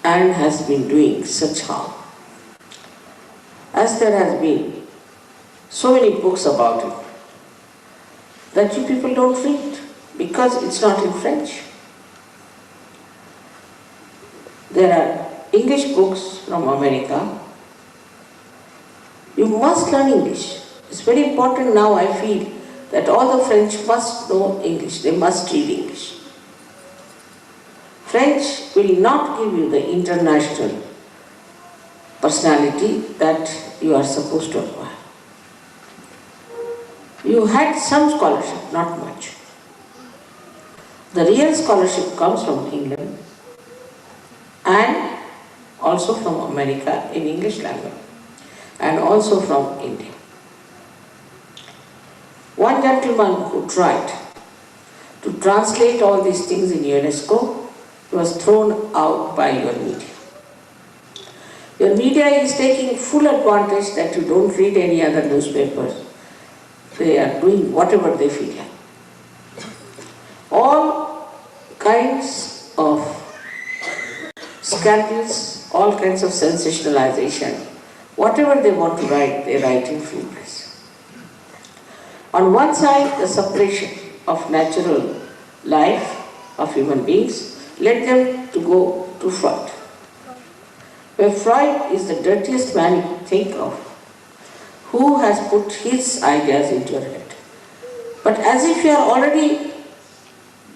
and has been doing such harm. As there has been so many books about it that you people don't read because it's not in French. There are English books from America. You must learn English. It's very important now, I feel, that all the French must know English. They must read English. French will not give you the international personality that you are supposed to acquire. You had some scholarship, not much. The real scholarship comes from England and also from America in English language and also from India. One gentleman who tried to translate all these things in UNESCO was thrown out by your media. Your media is taking full advantage that you don't read any other newspapers. They are doing whatever they feel like. All kinds of scandals, all kinds of sensationalization. Whatever they want to write, they write in free press. On one side, the separation of natural life of human beings led them to go to Freud. Where Freud is the dirtiest man you can think of, who has put his ideas into your head. But as if you are already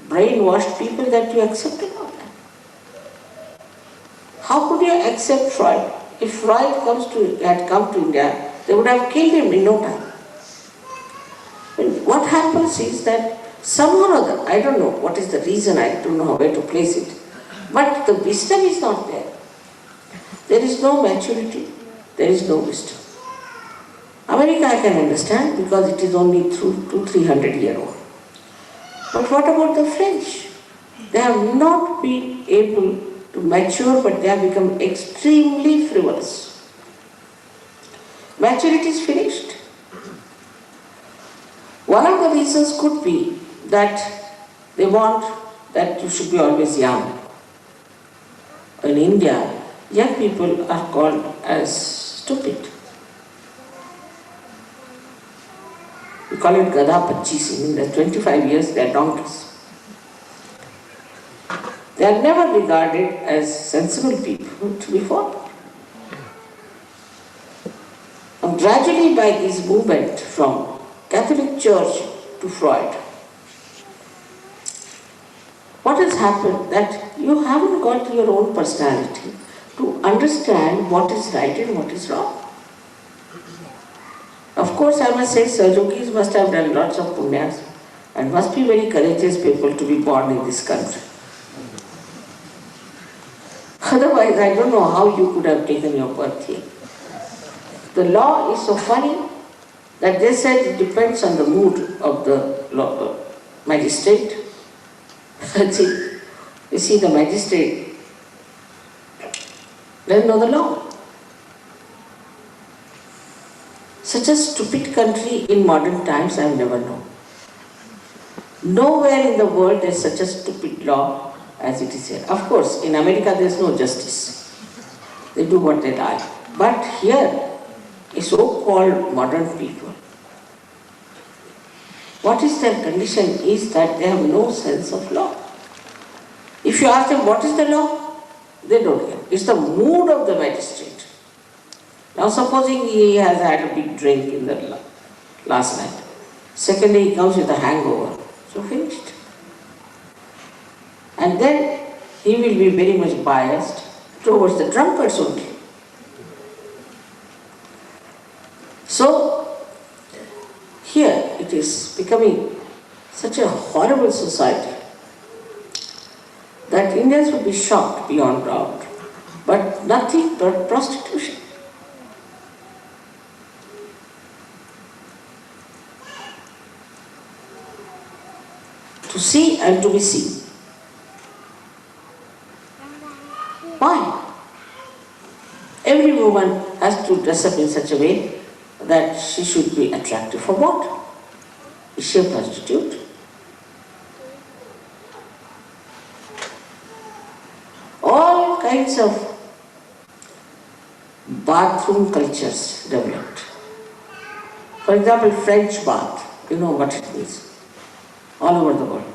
brainwashed people that you accepted all that. How could you accept Freud? If Freud had come to India, they would have killed him in no time. And what happens is that somehow or other, I don't know what is the reason, I don't know where to place it, but the wisdom is not there. There is no maturity, there is no wisdom. America I can understand because it is only 200-300 years old. But what about the French? They have not been able to mature, but they have become extremely frivolous. Maturity is finished. One of the reasons could be that they want that you should be always young. In India, young people are called as stupid. We call it Gada Pachisi, in the 25 years they are donkeys. They are never regarded as sensible people to be followed. And gradually by this movement from Catholic Church to Freud, what has happened that you haven't got your own personality to understand what is right and what is wrong. Of course, I must say, Sajogis must have done lots of punyas and must be very courageous people to be born in this country. Otherwise, I don't know how you could have taken your birth here. The law is so funny that they said it depends on the mood of the magistrate. You see, the magistrate doesn't know the law. Such a stupid country in modern times I have never known. Nowhere in the world there is such a stupid law as it is here. Of course, in America there is no justice. They do what they like. But here, a so-called modern people, what is their condition is that they have no sense of law. If you ask them what is the law, they don't care. It's the mood of the magistrate. Now supposing he has had a big drink in the last night. Secondly, he comes with a hangover. So finished. And then he will be very much biased towards the drunkards only. So here it is becoming such a horrible society that Indians will be shocked beyond doubt. But nothing but prostitution. To see and to be seen. Why? Every woman has to dress up in such a way that she should be attractive. For what? Is she a prostitute? All kinds of bathroom cultures developed. For example, French bath, you know what it means, all over the world.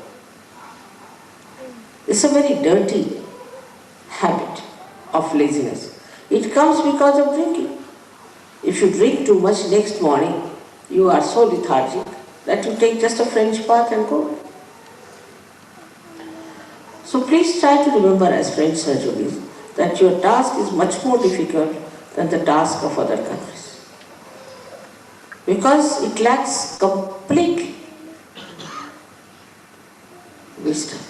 It's a very dirty habit of laziness. It comes because of drinking. If you drink too much next morning, you are so lethargic that you take just a French bath and go. So please try to remember as French surgeons that your task is much more difficult than the task of other countries. Because it lacks completely wisdom.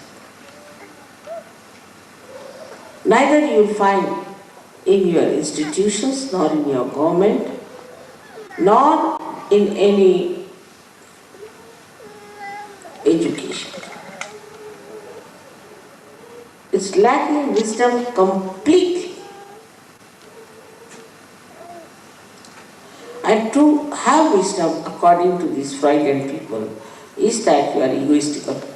Neither you will find in your institutions, nor in your government, nor in any education. It's lacking wisdom completely. And to have wisdom, according to these Freudian people, is that you are egoistical.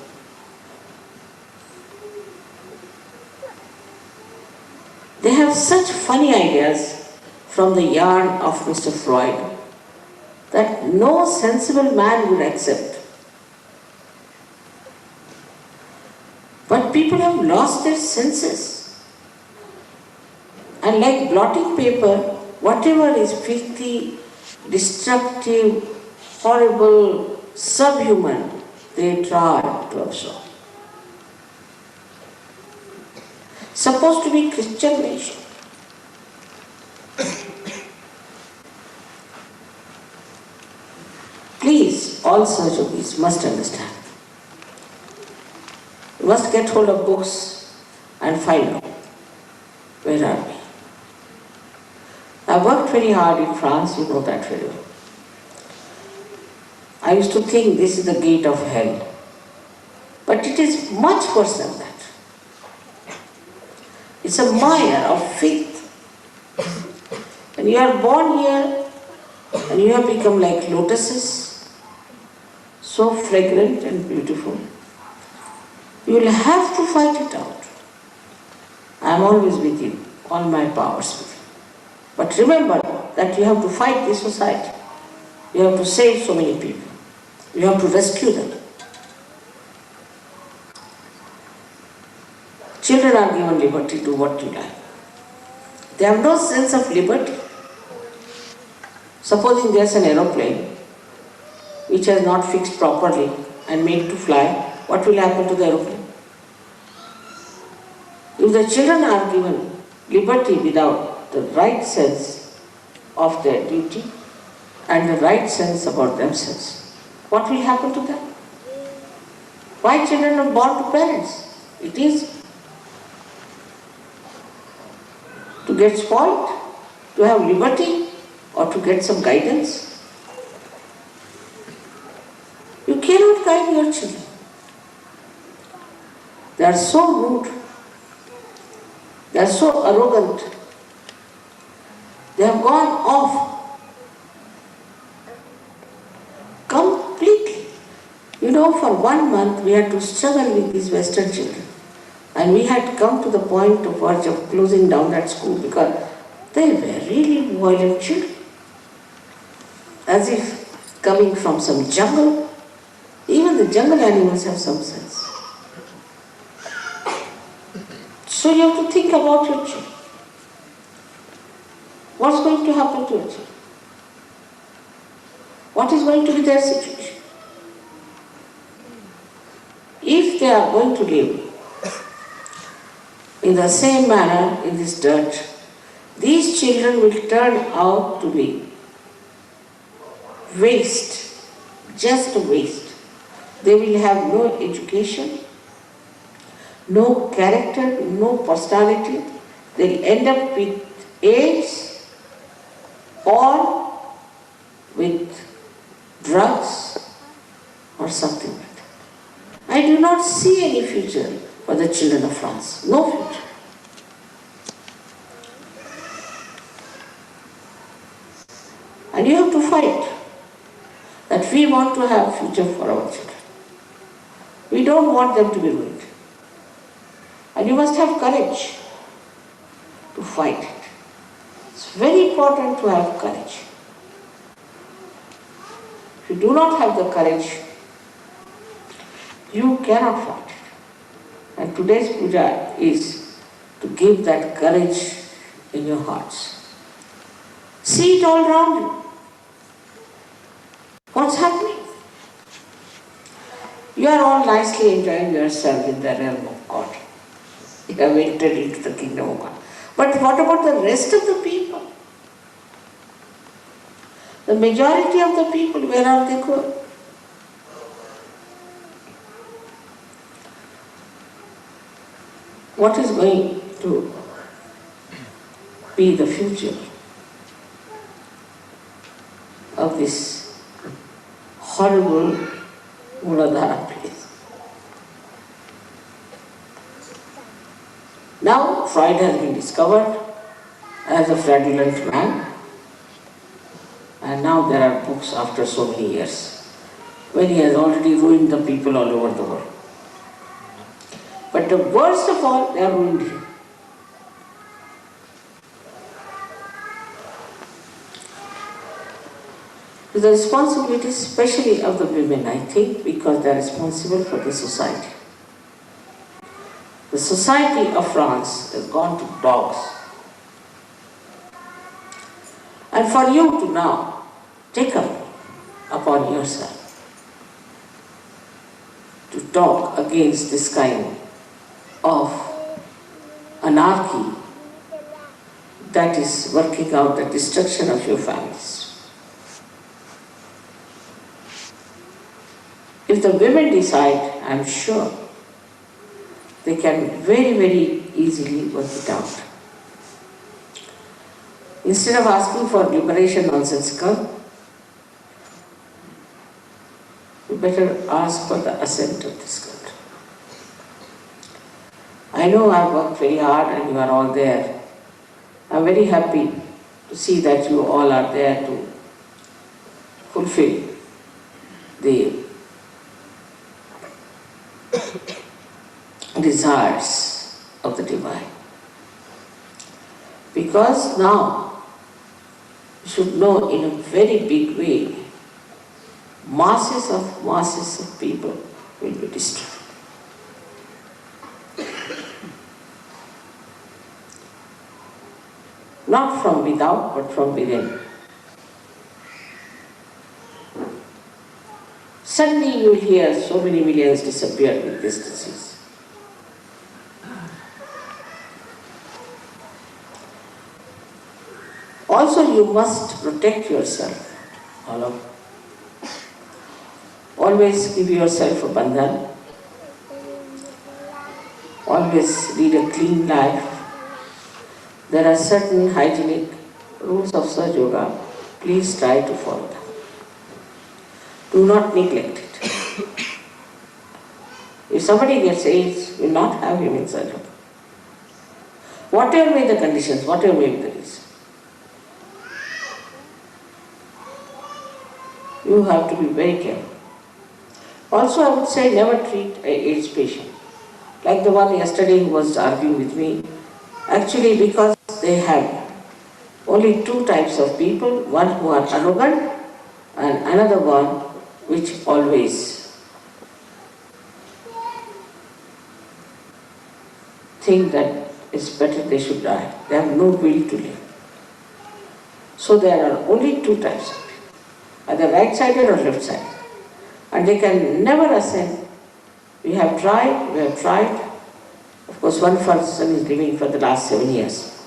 They have such funny ideas from the yarn of Mr. Freud that no sensible man would accept. But people have lost their senses. And like blotting paper, whatever is filthy, destructive, horrible, subhuman, they try to absorb. Supposed to be Christian nation. Please, all surgeons must understand. You must get hold of books and find out where are we. I worked very hard in France, you know that very well. I used to think this is the gate of hell. But it is much worse than that. It's a mire of faith. When you are born here and you have become like lotuses, so fragrant and beautiful, you will have to fight it out. I am always with you, all my powers with you. But remember that you have to fight this society. You have to save so many people. You have to rescue them. Children are given liberty to do what you like. They have no sense of liberty. Supposing there's an aeroplane which has not fixed properly and made to fly, what will happen to the aeroplane? If the children are given liberty without the right sense of their duty and the right sense about themselves, what will happen to them? Why children are born to parents? It is to get spoiled, to have liberty, or to get some guidance. You cannot guide your children. They are so rude. They are so arrogant. They have gone off completely. You know, for 1 month we had to struggle with these Western children. And we had come to the point of verge of closing down that school because they were really violent children. As if coming from some jungle. Even the jungle animals have some sense. So you have to think about your children. What's going to happen to your children? What is going to be their situation? If they are going to live in the same manner in this dirt, these children will turn out to be waste, just a waste. They will have no education, no character, no personality. They'll end up with AIDS or with drugs or something like that. I do not see any future for the children of France. No future. And you have to fight. That we want to have a future for our children. We don't want them to be ruined. And you must have courage to fight it. It's very important to have courage. If you do not have the courage, you cannot fight it. And today's puja is to give that courage in your hearts. See it all around you. What's happening? You are all nicely enjoying yourself in the realm of God. You have entered into the kingdom of God. But what about the rest of the people? The majority of the people, where are they going? What is going to be the future of this horrible Muladhara place? Now Freud has been discovered as a fraudulent man, and now there are books after so many years when he has already ruined the people all over the world. But the worst of all, they are ruined him. The responsibility, especially of the women, I think, because they are responsible for the society. The society of France has gone to dogs. And for you to now take up upon yourself to talk against this kind of anarchy that is working out the destruction of your families. If the women decide, I am sure, they can very, very easily work it out. Instead of asking for liberation nonsensical, you better ask for the assent of this country. I know I have worked very hard and you are all there. I am very happy to see that you all are there to fulfill the desires of the divine. Because now you should know in a very big way, masses of people will be destroyed. Not from without, but from within. Suddenly you will hear so many millions disappear with this disease. Also, you must protect yourself, all of. Always give yourself a bandhan. Always lead a clean life. There are certain hygienic rules of Sahaja Yoga. Please try to follow them. Do not neglect it. If somebody gets AIDS, you will not have him in Sahaja Yoga. Whatever may the conditions, whatever may be the reason. You have to be very careful. Also, I would say never treat an AIDS patient. Like the one yesterday who was arguing with me. Actually, because they have only two types of people, one who are arrogant and another one which always think that it's better they should die. They have no will to live. So there are only two types of people, either right-sided or left-sided. And they can never ascend. We have tried. Of course, one person is living for the last 7 years.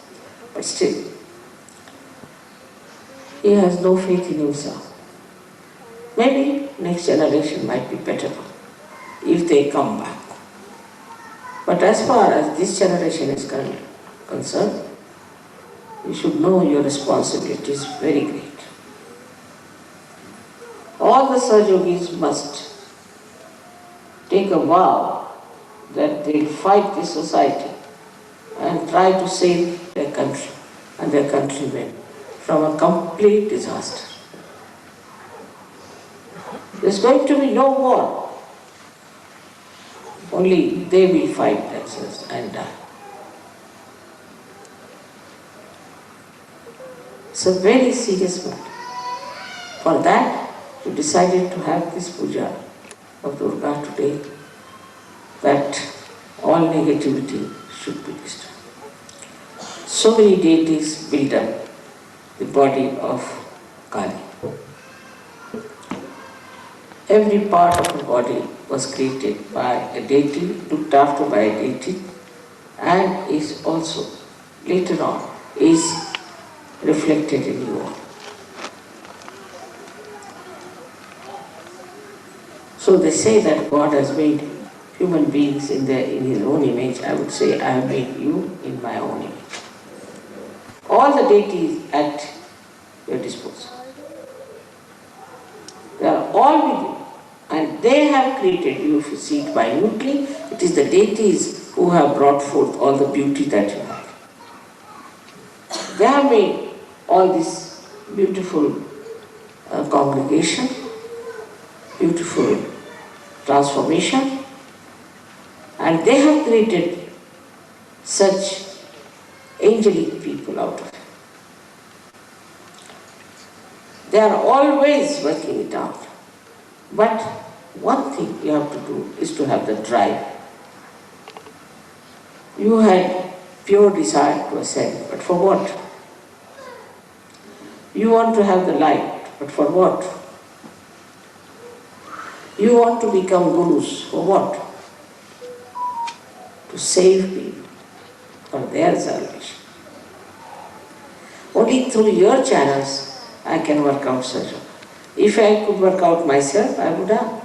But still, he has no faith in himself. Maybe next generation might be better if they come back. But as far as this generation is concerned, you should know your responsibility is very great. All the Sahaja Yogis must take a vow that they will fight this society and try to save their country and their countrymen from a complete disaster. There's going to be no war. Only they will fight themselves and die. It's a very serious matter. For that, we decided to have this puja of Durga today, that all negativity should be destroyed. So many deities build up the body of Kali. Every part of the body was created by a deity, looked after by a deity, and is also, later on, is reflected in you all. So they say that God has made human beings in His own image. I would say, I have made you in my own image. All the deities at your disposal. They are all with you. And they have created you. If you see it minutely, it is the deities who have brought forth all the beauty that you have. They have made all this beautiful congregation, beautiful transformation, and they have created such angelic people out of it. They are always working it out. But one thing you have to do is to have the drive. You had pure desire to ascend, but for what? You want to have the light, but for what? You want to become gurus, for what? To save people, for their salvation. Only through your channels I can work out such. If I could work out myself, I would have.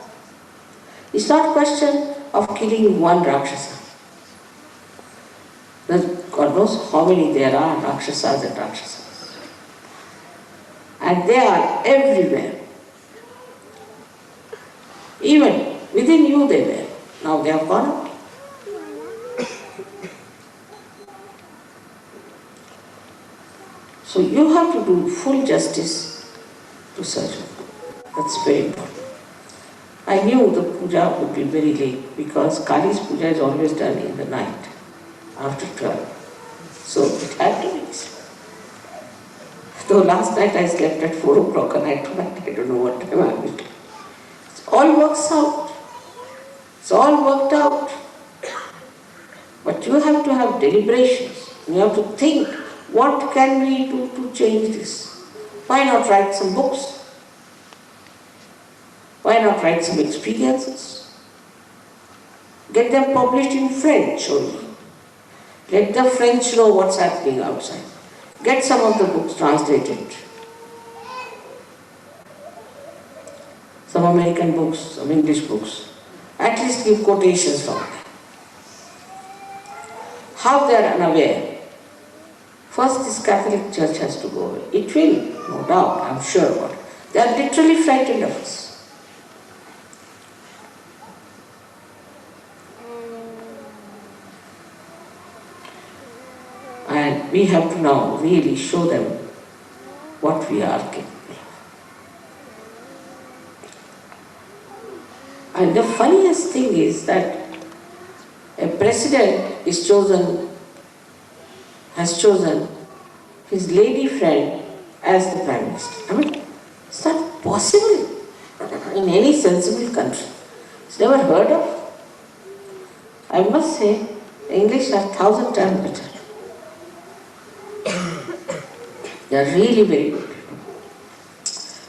It's not a question of killing one Rakshasa. God knows how many there are, Rakshasas and Rakshasas. And they are everywhere. Even within you they were. Now they have gone out. So you have to do full justice to surgery. That's very important. I knew the puja would be very late because Kali's puja is always done in the night, after 12. So it had to be this. Though last night I slept at 4 o'clock and I don't know what time I will. It all works out. It's all worked out. But you have to have deliberations. You have to think, what can we do to change this? Why not write some books? Why not write some experiences? Get them published in French only. Let the French know what's happening outside. Get some of the books translated. Some American books, some English books. At least give quotations from them. How they are unaware. First, this Catholic Church has to go away. It will, no doubt, I'm sure about it. They are literally frightened of us. And we have to now really show them what we are capable of. And the funniest thing is that a president has chosen his lady friend as the Prime Minister. I mean, it's not possible in any sensible country. It's never heard of. I must say, the English are 1,000 times better. They are really very good.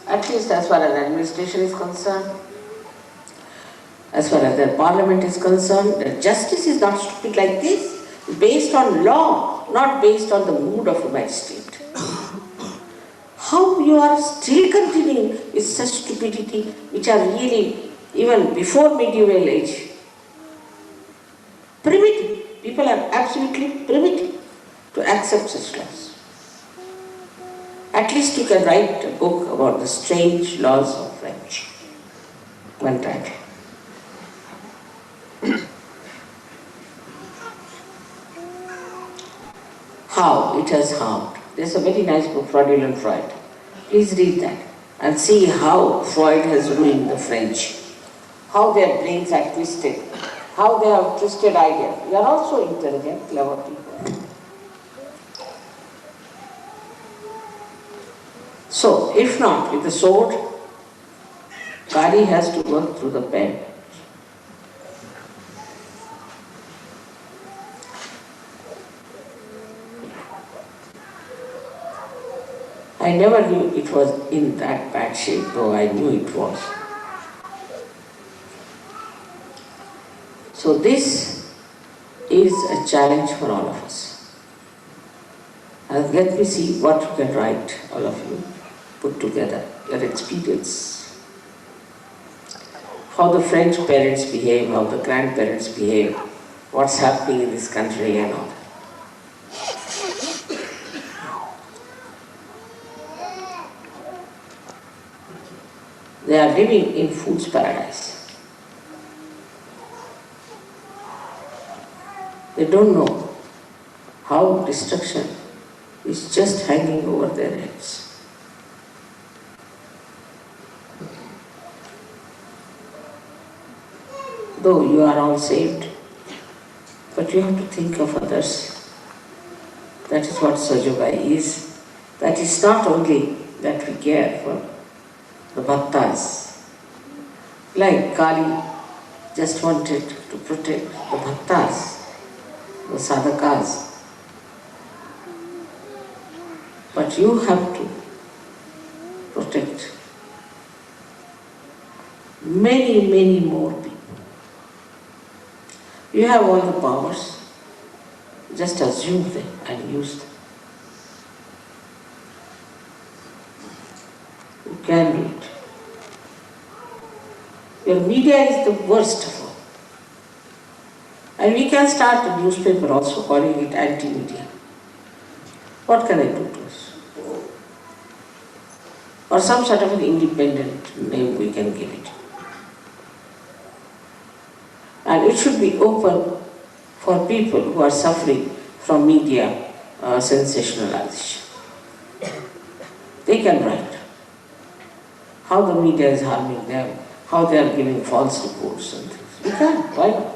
At least as far as administration is concerned, as far as their parliament is concerned, their justice is not stupid like this. It's based on law, not based on the mood of a magistrate. How you are still continuing with such stupidity, which are really, even before medieval age, primitive. People are absolutely primitive to accept such laws. At least you can write a book about the strange laws of French. One title. How it has harmed. There's a very nice book, Fraudulent Freud. Please read that. and see how Freud has ruined the French, how their brains are twisted, how they have twisted ideas. We are also intelligent, clever people. So, if not with the sword, Kali has to work through the pen. I never knew it was in that bad shape, though I knew it was. So this is a challenge for all of us. And let me see what you can write, all of you, put together your experience. How the French parents behave, how the grandparents behave, what's happening in this country and all. They are living in fool's paradise. They don't know how destruction is just hanging over their heads. Though you are all saved, but you have to think of others. That is what Sajogai is. That is not only that we care for the bhaktas. Like Kali just wanted to protect the bhaktas, the sadhakas. But you have to protect many, many more people. You have all the powers, just assume them and use them. You can do it. Your media is the worst of all. And we can start a newspaper also calling it anti-media. What can I do to us? Or some sort of an independent name we can give it. And it should be open for people who are suffering from media sensationalization. They can write how the media is harming them, how they are giving false reports and things. We can, why not?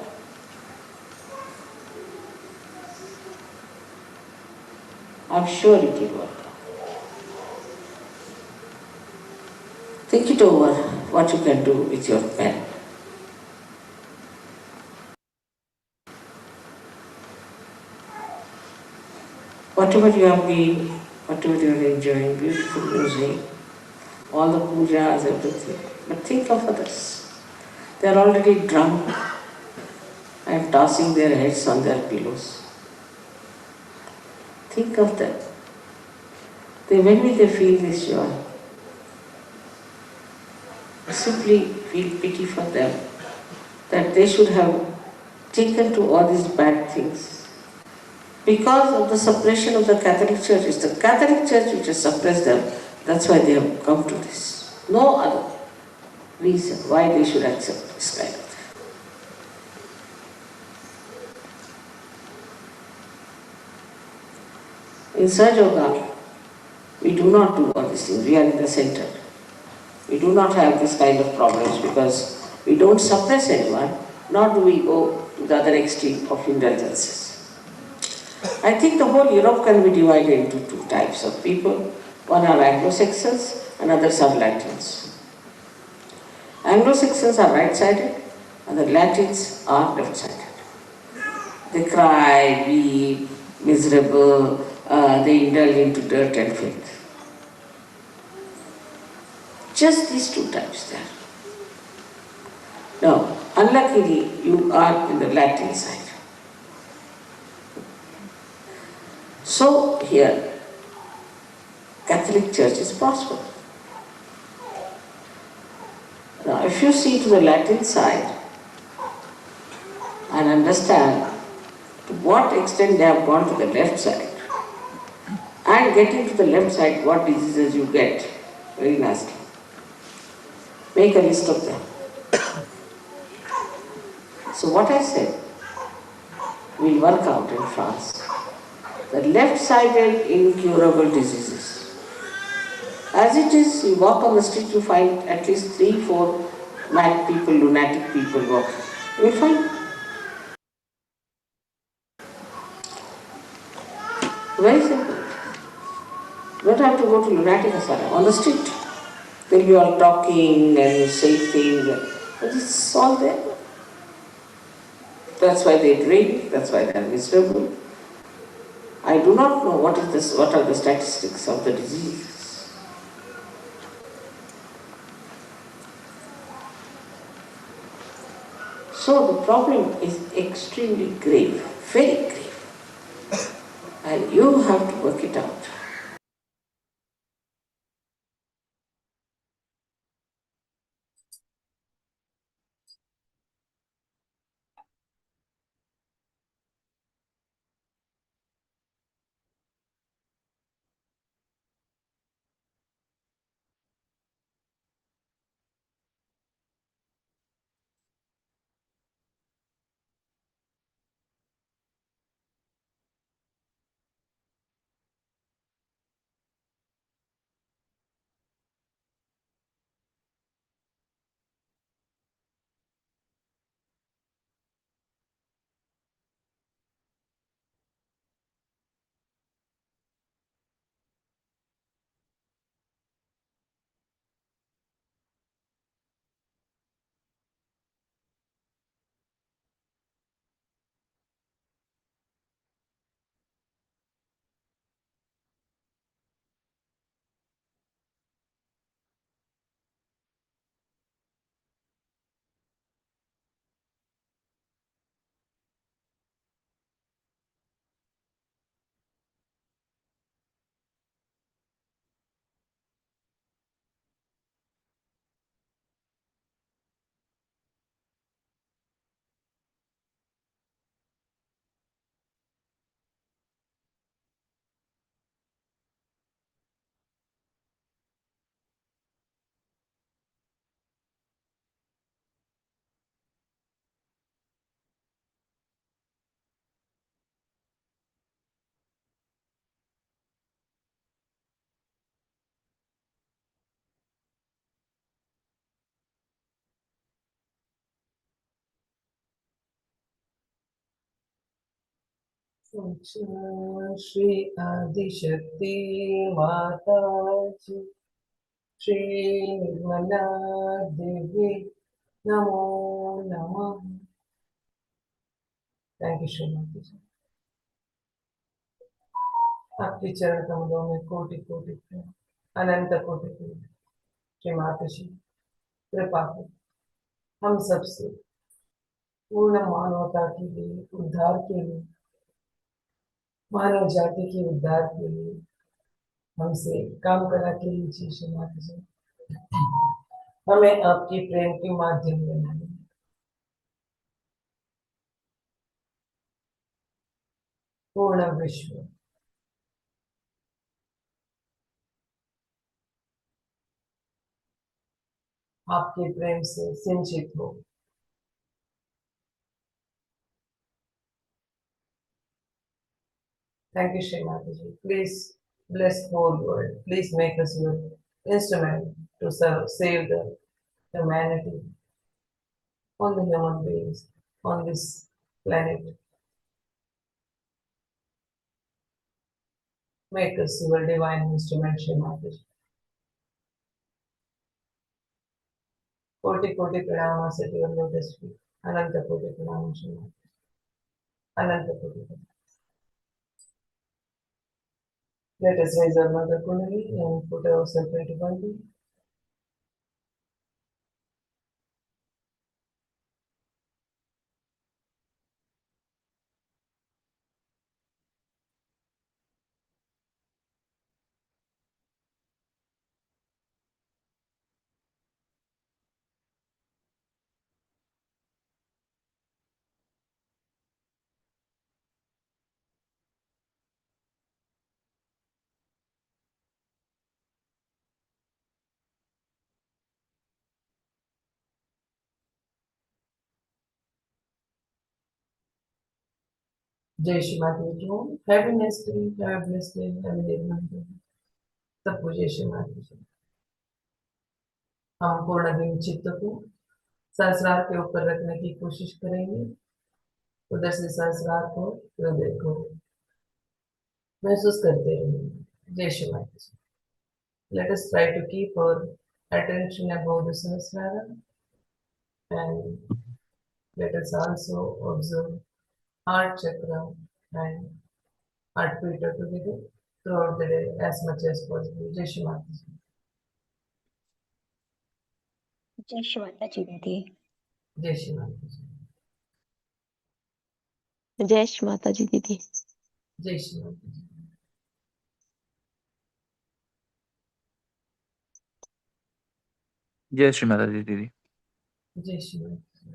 I'm sure it will work. Think it over, what you can do with your pen. Whatever you have been, whatever you are enjoying, beautiful music, all the pujas, everything. But think of others. They are already drunk and tossing their heads on their pillows. Think of them. When will they feel this joy? Simply feel pity for them, that they should have taken to all these bad things. Because of the suppression of the Catholic Church, it's the Catholic Church which has suppressed them. That's why they have come to this. No other reason why they should accept this kind of thing. In Sajoga, we do not do all these things. We are in the center. We do not have this kind of problems because we don't suppress anyone, nor do we go to the other extreme of indulgences. I think the whole Europe can be divided into two types of people. One are Anglo-Saxons and others are Latins. Anglo-Saxons are right-sided and the Latins are left-sided. They cry, weep, miserable, they indulge into dirt and filth. Just these two types there. Now, unluckily, you are in the Latin side. So, here, Catholic Church is prosperous. Now, if you see to the Latin side and understand to what extent they have gone to the left side, and getting to the left side, what diseases you get, very nasty. Make a list of them. So what I said will work out in France. The left-sided incurable diseases. As it is, you walk on the street, you find at least 3, 4 mad people, lunatic people walking. You will find. Very simple. You don't have to go to lunatic asylum. On the street, they'll be all talking and saying things, but it's all there. That's why they drink, that's why they're miserable. I do not know what are the statistics of the disease. So the problem is extremely grave, very grave. And you have to work it out. Shri Adishakti माता जी, श्री निर्मला देवी, नमो नमः। Thank you Shri Mata जी। आपके चरण कमलों में कोटि कोटि प्रेम, अनंत कोटि प्रेम। श्री माता जी कृपा करें हम सबसे पूर्ण मानवता के लिए, उद्धार के लिए, मानव जाति के उद्धार के लिए हमसे काम करा के लीजिए श्री माता जी। हमें आपके प्रेम के माध्यम बनाइए। पूर्ण विश्व आपके प्रेम से सिंचित हो। Thank you, Shri Mataji. Please bless whole world. Please make us your instrument to save the humanity, all the human beings on this planet. Make us your divine instrument, Shri Mataji. Koti koti pranama at your lotus feet. Ananta koti pranama, Shri Mataji. Ananta koti pranama. Let us raise our mother Kundalini and put ourselves into body. Jai Shri Mataji. Have a nice day. Have a blessed day. Have a good night. सबको जय श्री माता जी। हम पूर्ण दिन चित्त को सहस्रार के ऊपर रखने की कोशिश करेंगे। उधर से सहस्रार को हृदय को महसूस करते रहेंगे। जय श्री माता जी। Let us try to keep our attention above the Sahasrara, and let us also observe heart chakra and heart filter together throughout the day as much as possible. Jai Shri Mataji. जय श्री माता जी दीदी। Jai Shri Mataji. जय श्री माता जी दीदी। Jai Shri Mataji. जय श्री माता जी दीदी। Jai Shri Mataji.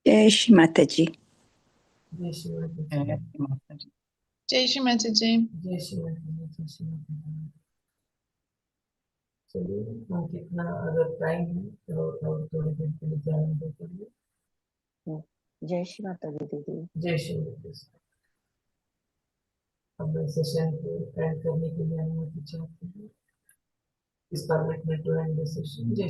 जय श्री माता जी। Jai Shri Mataji. जय श्री माता जी। Jai Shri Mataji. Jai Shri Mataji. चलिए हम कितना अगर टाइम है तो और थोड़ी देर के लिए ध्यान करिए। जय श्री माता जी दीदी। जय श्री माताजी। अब सेशन को एंड करने के लिए अनुमति चाहते हैं। इस परमिट में टू एंड द सेशन। जय